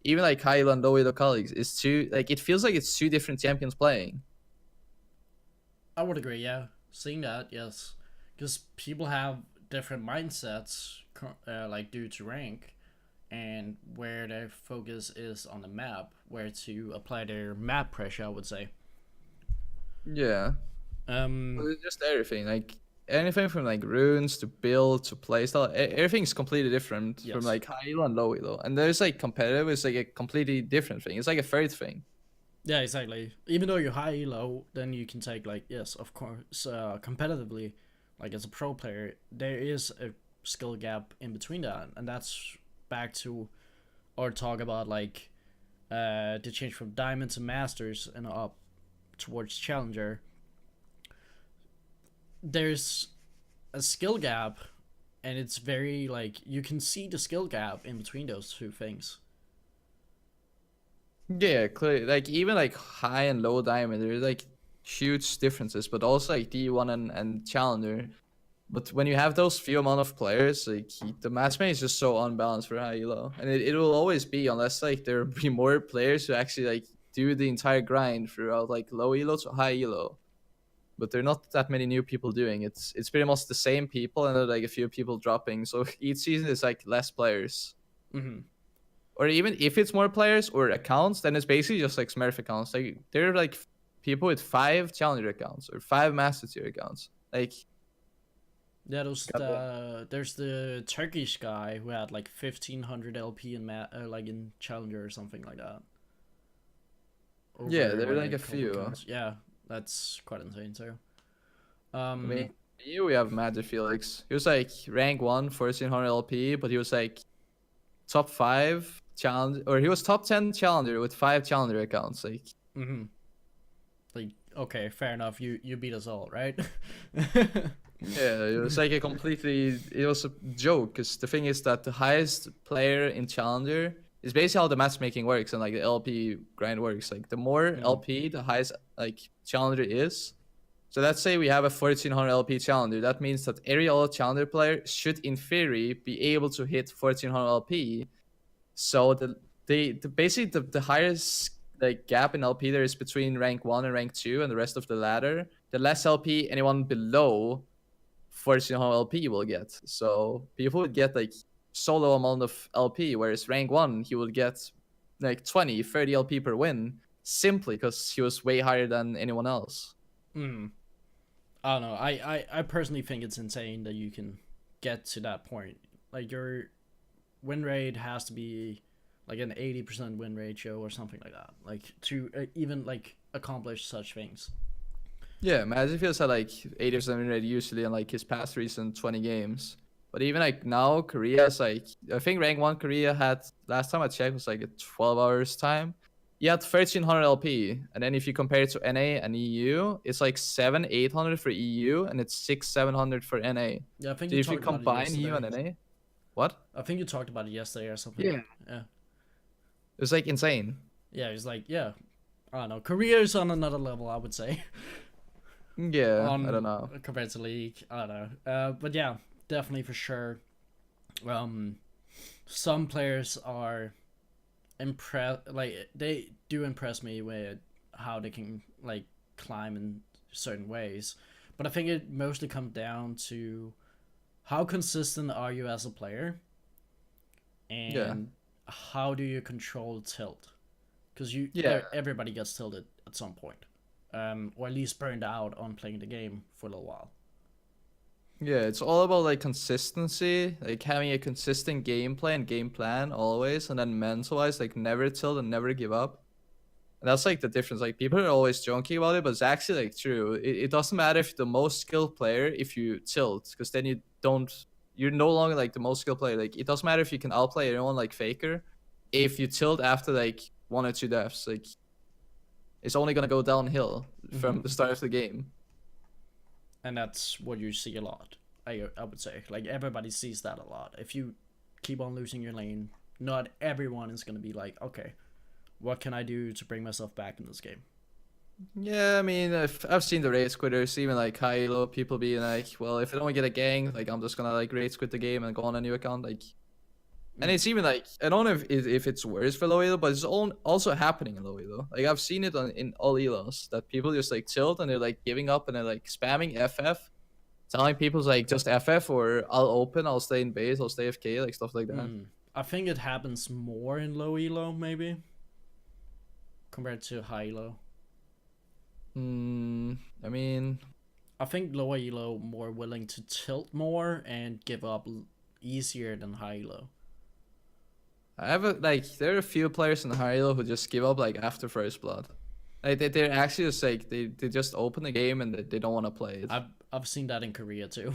[SPEAKER 1] Even like Kyle and Loido Kha'Zix is two. Like it feels like it's two different champions playing.
[SPEAKER 2] I would agree, yeah. Seeing that, yes. Because people have different mindsets, like due to rank, and where their focus is on the map, where to apply their map pressure, I would say.
[SPEAKER 1] Yeah.
[SPEAKER 2] Um,
[SPEAKER 1] Well, it's just everything. Like anything from like runes to build to playstyle, everything's completely different from
[SPEAKER 2] yes.
[SPEAKER 1] like high elo and low elo. And there's like competitive is like a completely different thing. It's like a third thing.
[SPEAKER 2] Yeah, exactly. Even though you're high elo, then you can take, like, yes, of course, competitively, like as a pro player, there is a skill gap in between that, and that's back to our talk about like the change from diamond to masters and up towards challenger. There's a skill gap, and it's very like you can see the skill gap in between those two things.
[SPEAKER 1] Yeah, clearly. Like even like high and low diamond, there's like huge differences, but also like D1 and challenger. But when you have those few amount of players, like the matchmaking is just so unbalanced for high elo, and it will always be unless like there be more players who actually like do the entire grind throughout like low elo to high elo. But there are not that many new people doing it. It's pretty much the same people and then like a few people dropping. So each season is like less players.
[SPEAKER 2] Mm-hmm.
[SPEAKER 1] Or even if it's more players or accounts, then it's basically just like Smurf accounts. Like there are like people with 5 challenger accounts or 5 master tier accounts. Like
[SPEAKER 2] Yeah, those
[SPEAKER 1] goddamn.
[SPEAKER 2] there's the Turkish guy who had like 1,500 LP in like in challenger or something like that.
[SPEAKER 1] Yeah,
[SPEAKER 2] Over
[SPEAKER 1] there are
[SPEAKER 2] like
[SPEAKER 1] like
[SPEAKER 2] a
[SPEAKER 1] a
[SPEAKER 2] couple
[SPEAKER 1] few.
[SPEAKER 2] accounts. Yeah, that's quite insane too.
[SPEAKER 1] I mean,
[SPEAKER 2] Um,
[SPEAKER 1] here we have Magic Felix. He was like rank 1, 1400 LP, but he was like top 5 challenge, or he was top 10 challenger with 5 challenger accounts. Like,
[SPEAKER 2] mm-hmm. Like, okay, fair enough. You beat us all, right?
[SPEAKER 1] yeah, it was like a completely, it was a joke. Because the thing is that the highest player in challenger is basically how the matchmaking works and like the LP grind works. Like, the more
[SPEAKER 2] Mm.
[SPEAKER 1] LP, the highest like challenger is. So let's say we have a 1400 LP challenger. That means that every other challenger player should, in theory, be able to hit 1400 LP. So the basically the highest like gap in LP there is between rank 1 and rank 2 and the rest of the ladder. The less LP anyone below 1400 LP will get. So people would get like so low amount of LP, whereas rank 1 he would get like 20, 30 LP per win simply because he was way higher than anyone else.
[SPEAKER 2] Mm. I don't know. I personally think it's insane that you can get to that point. Like your win rate has to be like an 80% win ratio or something like that, like to even like accomplish such things.
[SPEAKER 1] Yeah, Magic had like 80% win rate usually in like his past recent 20 games. But even like now, Korea's like, I think rank 1 Korea had, last time I checked, was like a 12 hours time. He had 1300 LP. And then if you compare it to NA and EU, it's like 800 for EU and it's 700 for NA.
[SPEAKER 2] Yeah, I think
[SPEAKER 1] So
[SPEAKER 2] you
[SPEAKER 1] if you
[SPEAKER 2] talked about it
[SPEAKER 1] combine EU and
[SPEAKER 2] yesterday.
[SPEAKER 1] NA, what?
[SPEAKER 2] I think you talked about it yesterday or something.
[SPEAKER 1] Yeah.
[SPEAKER 2] Yeah.
[SPEAKER 1] It was like insane.
[SPEAKER 2] Yeah, it's like, yeah, I don't know. Korea is on another level, I would say.
[SPEAKER 1] Yeah,
[SPEAKER 2] On
[SPEAKER 1] I don't know.
[SPEAKER 2] compared to League, I don't know. But yeah, definitely for sure. Some players are like they do impress me with how they can like climb in certain ways, but I think it mostly comes down to how consistent are you as a player, and
[SPEAKER 1] Yeah.
[SPEAKER 2] how do you control tilt, because
[SPEAKER 1] Yeah.
[SPEAKER 2] everybody gets tilted at some point, or at least burned out on playing the game for a little while.
[SPEAKER 1] Yeah, it's all about like consistency, like having a consistent gameplay and game plan always, and then mental wise, like never tilt and never give up. And that's like the difference. Like people are always joking about it, but it's actually like true. It doesn't matter if the most skilled player if you tilt, because then you're no longer like the most skilled player. Like it doesn't matter if you can outplay everyone like Faker, if you tilt after like 1 or 2 deaths, like it's only gonna go downhill from the start of the game.
[SPEAKER 2] And that's what you see a lot. I would say, like, everybody sees that a lot. If you keep on losing your lane, not everyone is going to be like, okay, what can I do to bring myself back in this game?
[SPEAKER 1] Yeah, I mean, I've seen the race quitters, even like high low people being like, well, if I don't get a gang, like I'm just gonna like race quit the game and go on a new account, like. And it's even like I don't know if it's worse for low elo, but it's also happening in low elo. Like I've seen it in all elos that people just like tilt and they're like giving up and they're like spamming FF, telling people like just FF or I'll open, I'll stay in base, I'll stay FK, like stuff like that.
[SPEAKER 2] I think it happens more in low elo maybe compared to high elo.
[SPEAKER 1] I mean,
[SPEAKER 2] I think low elo more willing to tilt more and give up easier than high elo.
[SPEAKER 1] I have like there are a few players in high elo who just give up like after first blood. Like they're actually just like they just open the game and they don't want to play it.
[SPEAKER 2] I've seen that in Korea too.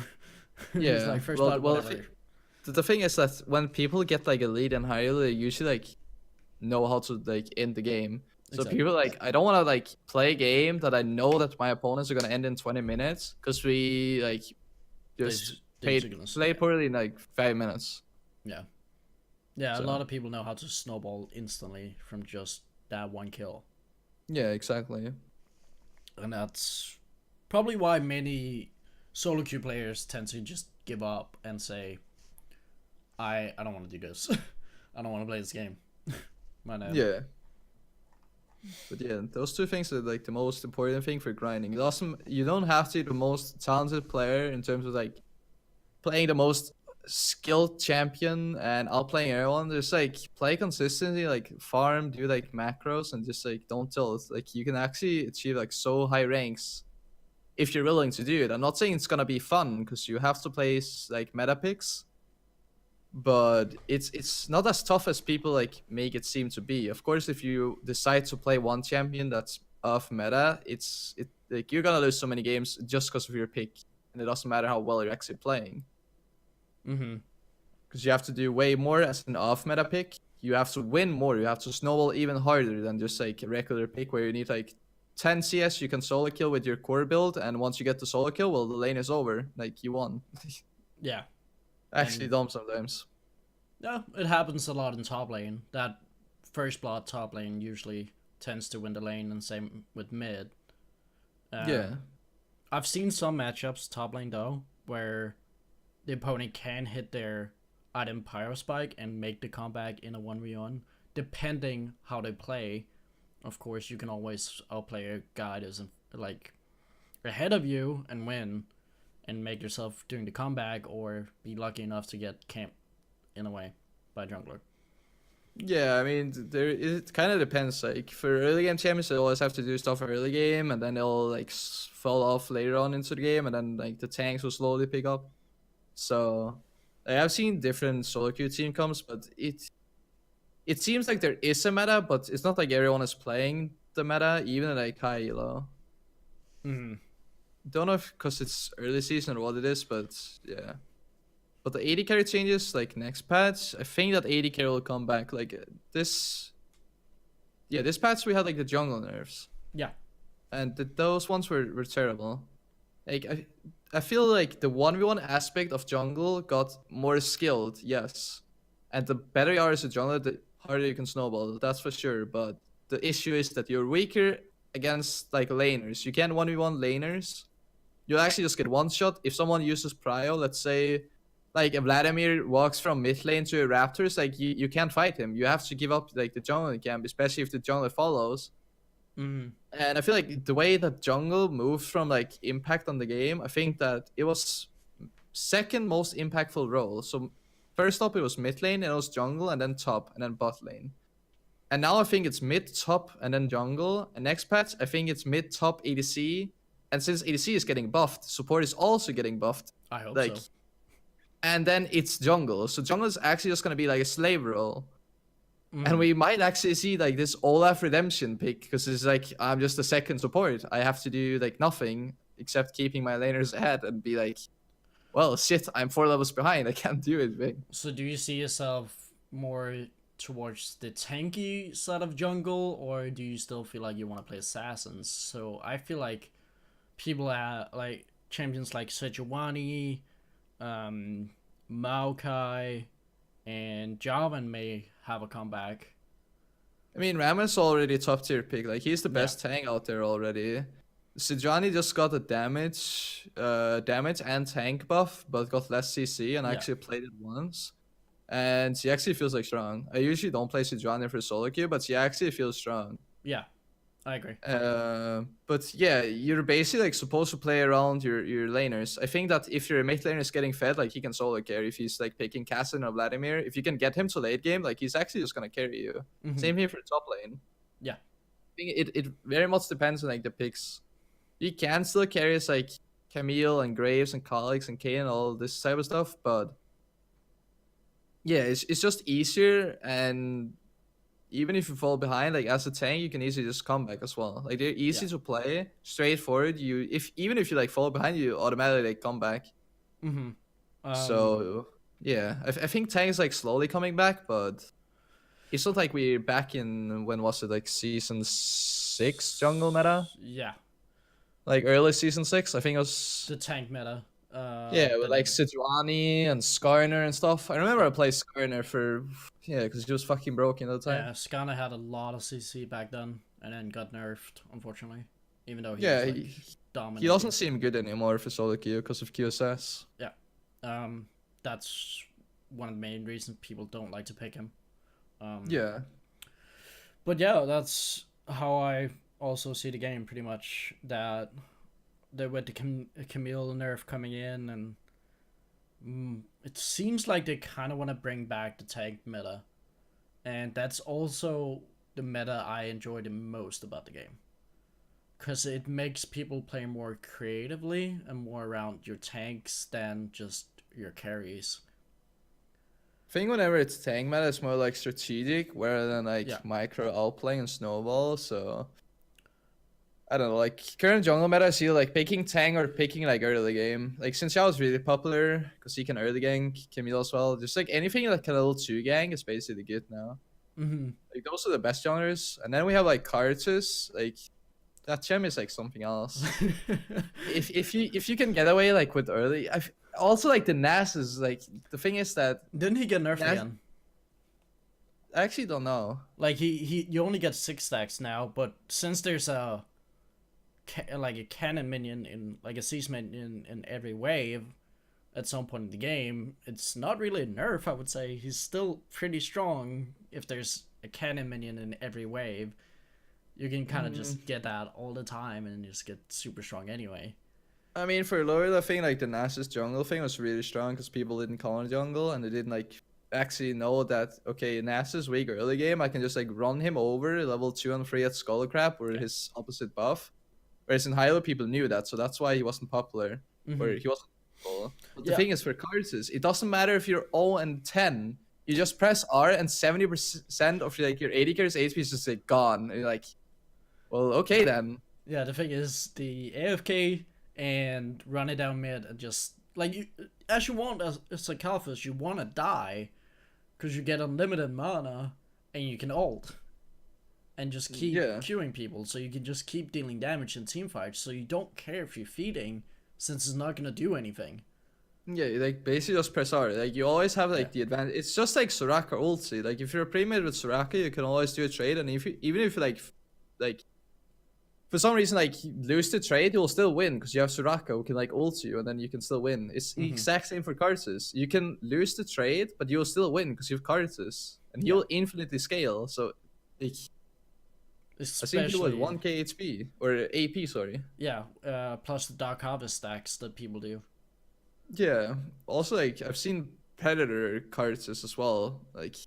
[SPEAKER 1] Yeah.
[SPEAKER 2] It's like first blood, whatever.
[SPEAKER 1] The thing is that when people get like a lead in high elo, they usually like know how to like end the game. So
[SPEAKER 2] Exactly.
[SPEAKER 1] people like I don't want to like play a game that I know that my opponents are gonna end in 20 minutes because we like just play poorly in like 5 minutes.
[SPEAKER 2] Yeah. Yeah,
[SPEAKER 1] So.
[SPEAKER 2] a lot of people know how to snowball instantly from just that one kill.
[SPEAKER 1] Yeah, exactly.
[SPEAKER 2] And that's probably why many solo queue players tend to just give up and say, I don't want to do this. I don't want to play this game.
[SPEAKER 1] Yeah. But yeah, those two things are like the most important thing for grinding. You don't have to be the most talented player in terms of like playing the most skilled champion and outplaying everyone. Just like play consistently, like farm, do like macros, and just like don't tilt. Like you can actually achieve like so high ranks if you're willing to do it. I'm not saying it's gonna be fun because you have to place like meta picks, but it's not as tough as people like make it seem to be. Of course, if you decide to play one champion that's off meta, it's like you're gonna lose so many games just because of your pick, and it doesn't matter how well you're actually playing. Because you have to do way more as an off meta pick. You have to win more. You have to snowball even harder than just like a regular pick where you need like 10 CS. You can solo kill with your core build, and once you get the solo kill, well, the lane is over. Like you won.
[SPEAKER 2] Yeah.
[SPEAKER 1] Actually, dumb sometimes.
[SPEAKER 2] Yeah, it happens a lot in top lane. That first blood top lane usually tends to win the lane, and same with mid.
[SPEAKER 1] Yeah.
[SPEAKER 2] I've seen some matchups top lane though where the opponent can hit their item pyro spike and make the comeback in a 1v1 depending how they play. Of course, you can always outplay a guy that's like ahead of you and win and make yourself doing the comeback, or be lucky enough to get camped in a way by a jungler.
[SPEAKER 1] Yeah, I mean, it kind of depends. Like for early game champions, they always have to do stuff early game, and then they'll like fall off later on into the game, and then like the tanks will slowly pick up. So, like, I've seen different solo queue team comps, but it seems like there is a meta, but it's not like everyone is playing the meta, even like high elo.
[SPEAKER 2] Mm-hmm.
[SPEAKER 1] Don't know if because it's early season or what it is, but yeah. But the AD carry changes like next patch. I think that AD carry will come back. Like this, yeah, this patch we had like the jungle nerfs,
[SPEAKER 2] Yeah.
[SPEAKER 1] and those ones were terrible. Like I feel like the 1v1 aspect of jungle got more skilled, yes, and the better you are as a jungler, the harder you can snowball. That's for sure. But the issue is that you're weaker against like laners. You can 1v1 laners. You'll actually just get one shot if someone uses prio. Let's say like if Vladimir walks from mid lane to a Raptors, like you can't fight him. You have to give up like the jungle camp, especially if the jungler follows.
[SPEAKER 2] Mm-hmm.
[SPEAKER 1] And I feel like the way that jungle moved from like impact on the game, I think that it was second most impactful role. So first up it was mid lane, and it was jungle, and then top, and then bot lane. And now I think it's mid, top, and then jungle. And next patch, I think it's mid, top, ADC. And since ADC is getting buffed, support is also getting buffed.
[SPEAKER 2] I hope
[SPEAKER 1] Like,
[SPEAKER 2] so.
[SPEAKER 1] and then it's jungle. So jungle is actually just gonna be like a slave role.
[SPEAKER 2] Mm-hmm.
[SPEAKER 1] And we might actually see like this Olaf redemption pick because it's like I'm just a second support. I have to do like nothing except keeping my laners ahead and be like, well, shit, I'm 4 levels behind. I can't do anything.
[SPEAKER 2] So do you see yourself more towards the tanky side of jungle, or do you still feel like you want to play assassins? So I feel like people like champions like Sejuani, Maokai, and Jarvan may have a comeback.
[SPEAKER 1] I mean, Rammus already a top tier pick. Like he's the best tank out there already. Sejani just got a damage and tank buff, but got less CC, and I
[SPEAKER 2] Yeah.
[SPEAKER 1] actually played it once. And she actually feels like strong. I usually don't play Sejani for solo queue, but she actually feels strong.
[SPEAKER 2] Yeah, I agree.
[SPEAKER 1] But yeah, you're basically like supposed to play around your laners. I think that if your mid laner is getting fed, like he can solo carry. If he's like picking Kassadin or Vladimir, if you can get him to late game, like he's actually just gonna carry you.
[SPEAKER 2] Mhm.
[SPEAKER 1] Same here for top lane.
[SPEAKER 2] Yeah.
[SPEAKER 1] I think it very much depends on like the picks. You can still carry as like Camille and Graves and Kha'Zix and Kayn and all this type of stuff, but yeah, it's just easier, and even if you fall behind, like as a tank, you can easily just come back as well. Like they're easy to play, straightforward. Even if you like fall behind, you automatically like come back.
[SPEAKER 2] Mm-hmm.
[SPEAKER 1] So yeah, I think tank is like slowly coming back, but it's not like we're back in when was it like season 6 jungle meta,
[SPEAKER 2] yeah,
[SPEAKER 1] like early season 6. I think it was
[SPEAKER 2] the tank meta.
[SPEAKER 1] yeah, with like Sejuani and Skarner and stuff. I remember I played Skarner for because he was fucking broken at the time.
[SPEAKER 2] Yeah, Skarner had a lot of CC back then, and then got nerfed, unfortunately. Even though he
[SPEAKER 1] Yeah,
[SPEAKER 2] was like, dominant.
[SPEAKER 1] he doesn't seem good anymore for solo queue because of QSS.
[SPEAKER 2] That's one of the main reasons people don't like to pick him.
[SPEAKER 1] Yeah.
[SPEAKER 2] But yeah, that's how I also see the game, pretty much. That with the Camille nerf coming in, and it seems like they kind of want to bring back the tank meta. And that's also the meta I enjoy the most about the game. Because it makes people play more creatively and more around your tanks than just your carries.
[SPEAKER 1] I think whenever it's tank meta, it's more like strategic rather than like
[SPEAKER 2] Yeah.
[SPEAKER 1] micro outplaying and snowball. So I don't know, like current jungle meta, I see like picking tank or picking like early game. Like since Xiao is really popular because he can early gank, Camille as well. Just like anything that can level 2 gang is basically good now.
[SPEAKER 2] Mm-hmm.
[SPEAKER 1] Like those are the best junglers. And then we have like Kartus, like that gem is like something else. if you can get away like with early, also like the Nas is like the thing is that
[SPEAKER 2] Didn't he get nerfed
[SPEAKER 1] Nas-
[SPEAKER 2] again?
[SPEAKER 1] I actually don't know.
[SPEAKER 2] Like he you only get 6 stacks now, but since there's a cannon minion in like a siege minion in every wave, at some point in the game, it's not really a nerf. I would say he's still pretty strong. If there's a cannon minion in every wave, you can kind of just get that all the time and just get super strong anyway.
[SPEAKER 1] I mean, for Lord, I think like the Nasus jungle thing was really strong because people didn't call on jungle and they didn't like actually know that okay, Nasus weak early game. I can just like run him over level 2 and 3 at Skullcrap or his opposite buff. Whereas in Hilo, people knew that, so that's why he wasn't popular. Or he wasn't popular. But the thing is, for Kartus, it doesn't matter if you're 0 and 10. you just press R and 70% of like your AD carry's HP is just like gone. And you're like, well, okay then.
[SPEAKER 2] Yeah, the thing is, the AFK and run it down mid and just like you, as you want as Sarcophagus, you want to die because you get unlimited mana and you can ult and just keep
[SPEAKER 1] Yeah.
[SPEAKER 2] queuing people, so you can just keep dealing damage in team fights. So you don't care if you're feeding, since it's not gonna do anything.
[SPEAKER 1] Yeah, you, like basically just press R. Like you always have like
[SPEAKER 2] Yeah.
[SPEAKER 1] the advantage. It's just like Soraka ulti. Like if you're a pre-mid with Soraka, you can always do a trade, and if you, even if you like for some reason like you lose the trade, you'll still win because you have Soraka who can like ult you, and then you can still win. It's the exact same for Karthus. You can lose the trade, but you'll still win because you have Karthus, and he'll infinitely scale. So like, I think he was
[SPEAKER 2] Especially
[SPEAKER 1] 1k HP or AP, sorry.
[SPEAKER 2] yeah, plus the Dark Harvest stacks that people do.
[SPEAKER 1] Yeah. Also, like I've seen Predator Karthus as well. Like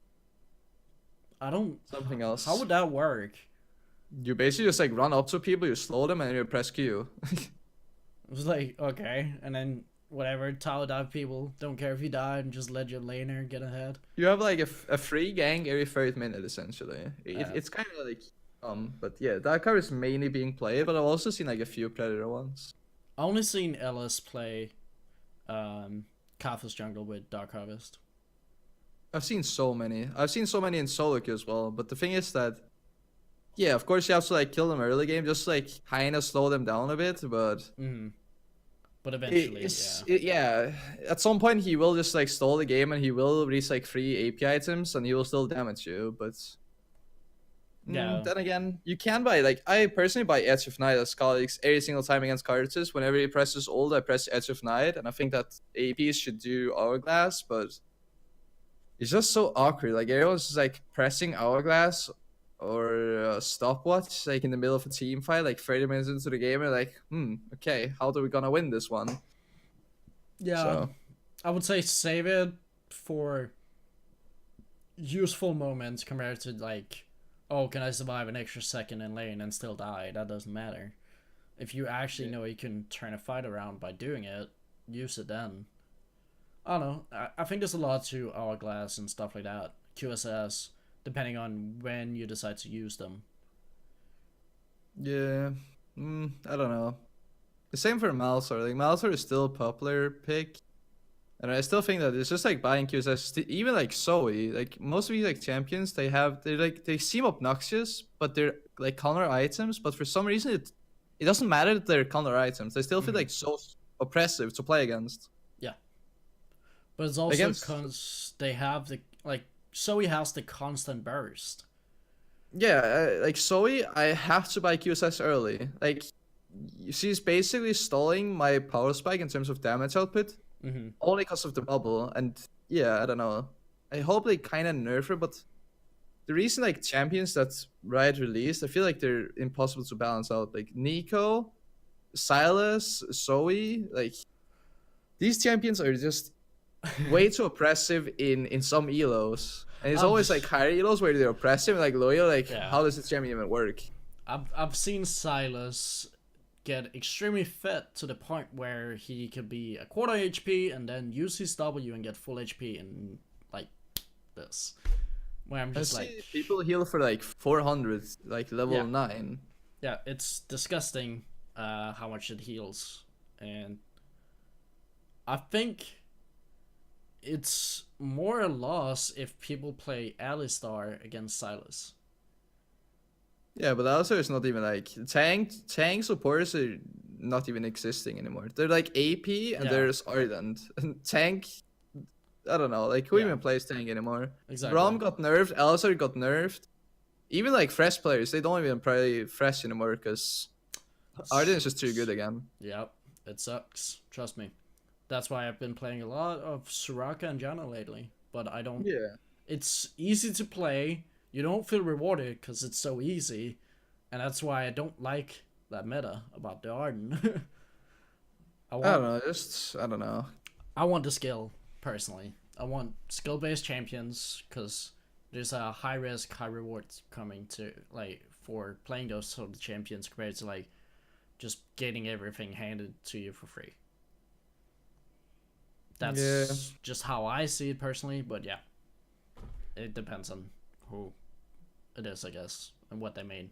[SPEAKER 2] I don't.
[SPEAKER 1] something else.
[SPEAKER 2] How would that work?
[SPEAKER 1] You basically just like run up to people, you slow them, and you press Q.
[SPEAKER 2] It was like, okay, and then whatever, tower dive people, don't care if you die, and just let your laner get ahead.
[SPEAKER 1] You have like a free gang every 30 minute essentially.
[SPEAKER 2] Yeah.
[SPEAKER 1] It's kind of like but yeah, that card is mainly being played, but I've also seen like a few Predator ones.
[SPEAKER 2] I only seen Ellis play Kathos jungle with Dark Harvest.
[SPEAKER 1] I've seen so many. I've seen so many in solo queue as well. But the thing is that, yeah, of course you have to like kill them early game, just like kind of slow them down a bit. But
[SPEAKER 2] But eventually,
[SPEAKER 1] yeah, at some point he will just like stall the game and he will release like free AP items and he will still damage you. But
[SPEAKER 2] Yeah.
[SPEAKER 1] then again, you can buy like I personally buy Edge of Night as colleagues every single time against Karthus. Whenever he presses ult, I press Edge of Night, and I think that APs should do Hourglass, but it's just so awkward. Like everyone's just like pressing Hourglass or stopwatch like in the middle of a team fight, like 30 minutes into the game, and like, okay, how are we gonna win this one?
[SPEAKER 2] Yeah.
[SPEAKER 1] So.
[SPEAKER 2] I would say save it for useful moments compared to like, oh, can I survive an extra second in lane and still die? That doesn't matter. If you actually know you can turn a fight around by doing it, use it then. I don't know. I think there's a lot to Hourglass and stuff like that. QSS, depending on when you decide to use them.
[SPEAKER 1] Yeah, I don't know. The same for Malzahar. Like Malzahar is still a popular pick, and I still think that it's just like buying QSS. Even like Zoe, like most of these like champions, they seem obnoxious, but they're like counter items. But for some reason, it doesn't matter that they're counter items. They still feel like so oppressive to play against.
[SPEAKER 2] Yeah, but it's also because they have the like Zoe has the constant burst.
[SPEAKER 1] Yeah, like Zoe, I have to buy QSS early. Like, she's basically stalling my power spike in terms of damage output, only because of the bubble. And yeah, I don't know. I hope they kind of nerf her, but the reason like champions that Riot released, I feel like they're impossible to balance out. Like Neeko, Silas, Zoe, like these champions are just way too oppressive in some elos. And it's always like higher elos where they're oppressive, like loyal. Like, how does this champion even work?
[SPEAKER 2] I've seen Silas get extremely fit to the point where he could be a quarter HP and then use his W and get full HP and like this. Where I'm just like,
[SPEAKER 1] people heal for like 400, like level 9.
[SPEAKER 2] Yeah, it's disgusting how much it heals, and I think it's more a loss if people play Alistar against Silas.
[SPEAKER 1] Yeah, but also it's not even like tank supporters are not even existing anymore. They're like AP and there's Ardent. And tank, I don't know, like who even plays tank anymore?
[SPEAKER 2] Exactly.
[SPEAKER 1] Braum got nerfed, Alistar got nerfed. Even like fresh players, they don't even play fresh anymore because Ardent is just too good again.
[SPEAKER 2] Yep, it sucks. Trust me. That's why I've been playing a lot of Soraka and Janna lately. But I don't...
[SPEAKER 1] Yeah.
[SPEAKER 2] It's easy to play. You don't feel rewarded because it's so easy. And that's why I don't like that meta about the Arden.
[SPEAKER 1] I don't know. I don't know.
[SPEAKER 2] I want the skill, personally. I want skill-based champions because there's a high risk, high reward coming to, like, for playing those sort of champions compared to, like, just getting everything handed to you for free. That's just how I see it personally, but yeah. it depends on who it is, I guess, and what they mean.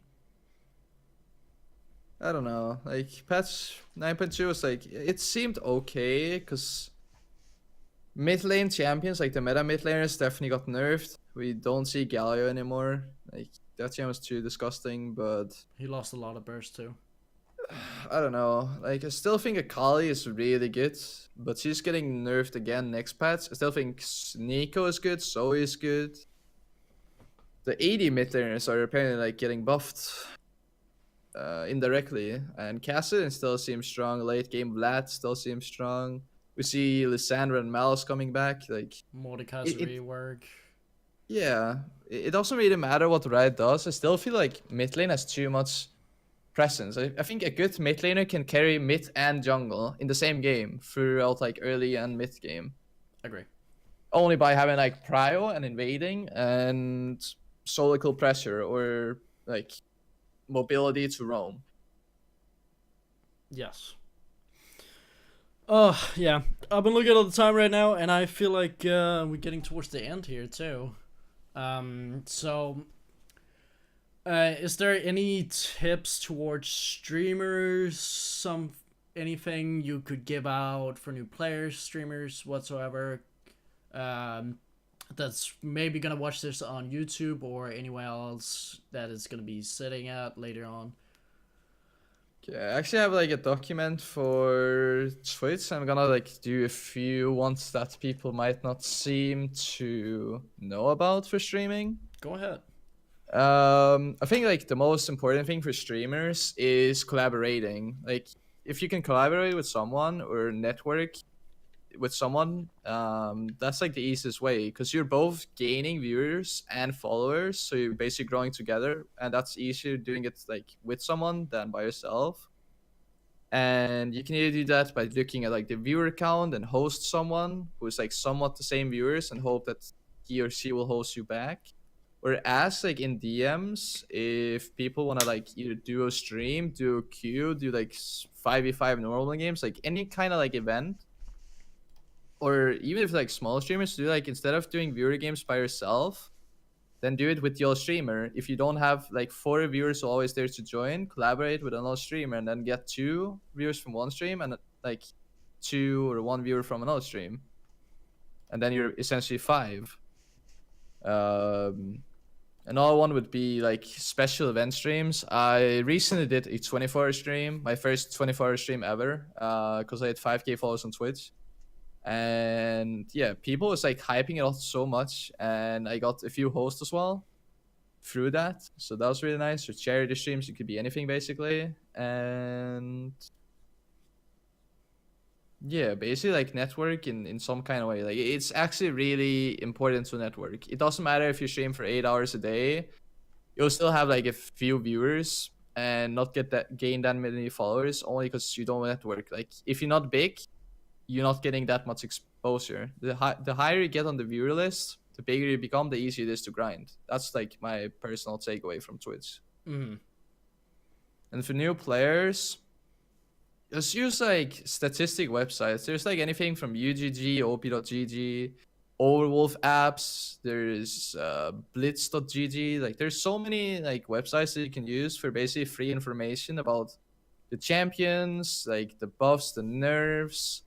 [SPEAKER 1] I don't know. Like patch 9.2 was like it seemed okay because mid lane champions like the meta mid laners definitely got nerfed. We don't see Galio anymore. Like that champ was too disgusting, but
[SPEAKER 2] He lost a lot of burst too.
[SPEAKER 1] I don't know. Like I still think Akali is really good, but she's getting nerfed again next patch. I still think Nico is good, Zoe is good. The AD mid laners are apparently like getting buffed indirectly, and Kassadin still seems strong. Late game Vlad still seems strong. We see Lissandra and Malice coming back. Like
[SPEAKER 2] Mordekaiser
[SPEAKER 1] it
[SPEAKER 2] rework.
[SPEAKER 1] yeah, it doesn't really matter what Riot does. I still feel like mid lane has too much presence. I think a good mid laner can carry mid and jungle in the same game throughout like early and mid game.
[SPEAKER 2] Agree.
[SPEAKER 1] Only by having like prio and invading and solical pressure or like mobility to roam.
[SPEAKER 2] Yes. Oh, yeah. I've been looking at the time right now, and I feel like we're getting towards the end here, too. So, is there any tips towards streamers? Anything you could give out for new players, streamers, whatsoever? That's maybe gonna watch this on YouTube or anywhere else that it's gonna be sitting at later on.
[SPEAKER 1] Okay, I actually have like a document for Twitch. I'm gonna like do a few ones that people might not seem to know about for streaming.
[SPEAKER 2] Go ahead.
[SPEAKER 1] I think like the most important thing for streamers is collaborating. Like if you can collaborate with someone or network with someone, that's like the easiest way because you're both gaining viewers and followers, so you're basically growing together, and that's easier doing it like with someone than by yourself. And you can either do that by looking at like the viewer count and host someone who's like somewhat the same viewers and hope that he or she will host you back, or ask like in DMs if people want to like either do a stream, do a queue, do like 5v5 normal games, like any kind of like event. Or even if like small streamers do like instead of doing viewer games by yourself, then do it with your streamer. If you don't have like 4 viewers always there to join, collaborate with another streamer and then get 2 viewers from one stream and like 2 or 1 viewer from another stream, and then you're essentially 5. Another one would be like special event streams. I recently did a 24-hour stream, my first 24-hour stream ever, because I had 5k followers on Twitch. And yeah, people was like hyping it up so much, and I got a few hosts as well through that, so that was really nice. Or charity streams, it could be anything basically. And yeah, basically like network in some kind of way. Like it's actually really important to network. It doesn't matter if you stream for 8 hours a day, you'll still have like a few viewers and not gain that many followers only because you don't network. Like if you're not big, you're not getting that much exposure. The higher you get on the viewer list, the bigger you become, the easier it is to grind. That's like my personal takeaway from Twitch.
[SPEAKER 2] Mm-hmm.
[SPEAKER 1] And for new players, just use like statistic websites. There's like anything from UGG, OP.gg, Overwolf apps. There's Blitz.gg. Like there's so many like websites that you can use for basically free information about the champions, like the buffs, the nerfs,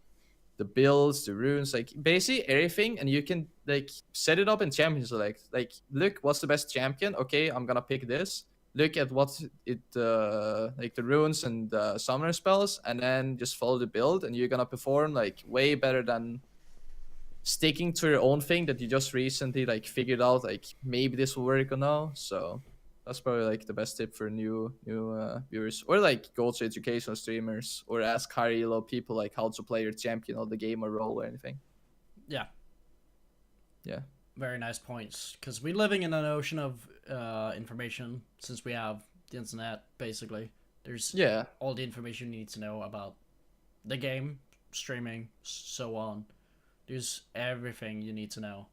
[SPEAKER 1] the builds, the runes, like basically everything. And you can like set it up in champion select. Like look, what's the best champion? Okay, I'm gonna pick this. Look at what it like the runes and the summoner spells, and then just follow the build, and you're gonna perform like way better than sticking to your own thing that you just recently like figured out like maybe this will work or no. So that's probably like the best tip for new viewers, or like go to educational streamers or ask higher elo people like how to play your champion or the game or role or anything.
[SPEAKER 2] Yeah.
[SPEAKER 1] Yeah.
[SPEAKER 2] Very nice points. Because we're living in an ocean of information since we have the internet, basically. There's all the information you need to know about the game, streaming, so on. There's everything you need to know.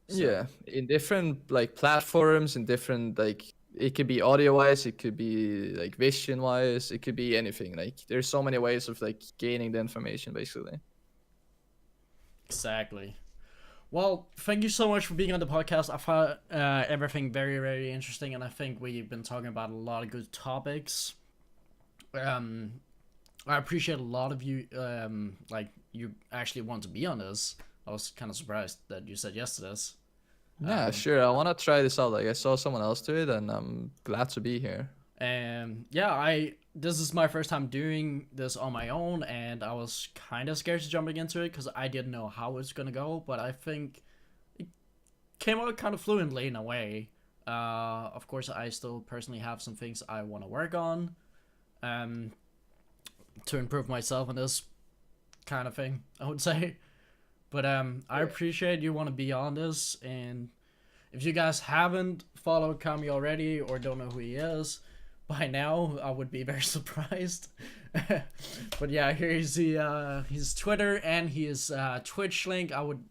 [SPEAKER 1] So. Yeah, in different like platforms, in different like it could be audio wise, it could be like vision wise, it could be anything. Like there's so many ways of like gaining the information basically.
[SPEAKER 2] Exactly. Well, thank you so much for being on the podcast. I found everything very, very interesting, and I think we've been talking about a lot of good topics. Um, I appreciate a lot of you, like, you actually want to be on this. I was kind of surprised that you said yes to this.
[SPEAKER 1] Yeah, sure. I want to try this out. Like, I saw someone else do it, and I'm glad to be here.
[SPEAKER 2] And yeah, I this is my first time doing this on my own, and I was kind of scared to jumping into it because I didn't know how it's gonna go. But I think it came out kind of fluently in a way. Of course, I still personally have some things I want to work on, um, to improve myself in this kind of thing, I would say. But I appreciate you want to be on this, and if you guys haven't followed Kami already or don't know who he is by now, I would be very surprised. But yeah, here's the his Twitter and his Twitch link. I would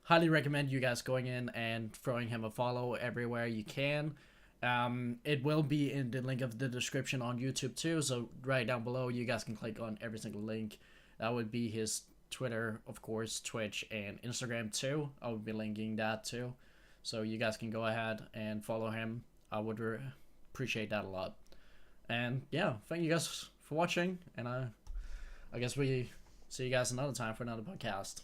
[SPEAKER 2] highly recommend you guys going in and throwing him a follow everywhere you can. It will be in the link of the description on YouTube too, so right down below you guys can click on every single link. That would be his Twitter, of course, Twitch, and Instagram too. I would be linking that too, so you guys can go ahead and follow him. I would appreciate that a lot. And yeah, thank you guys for watching, and I guess we see you guys another time for another podcast.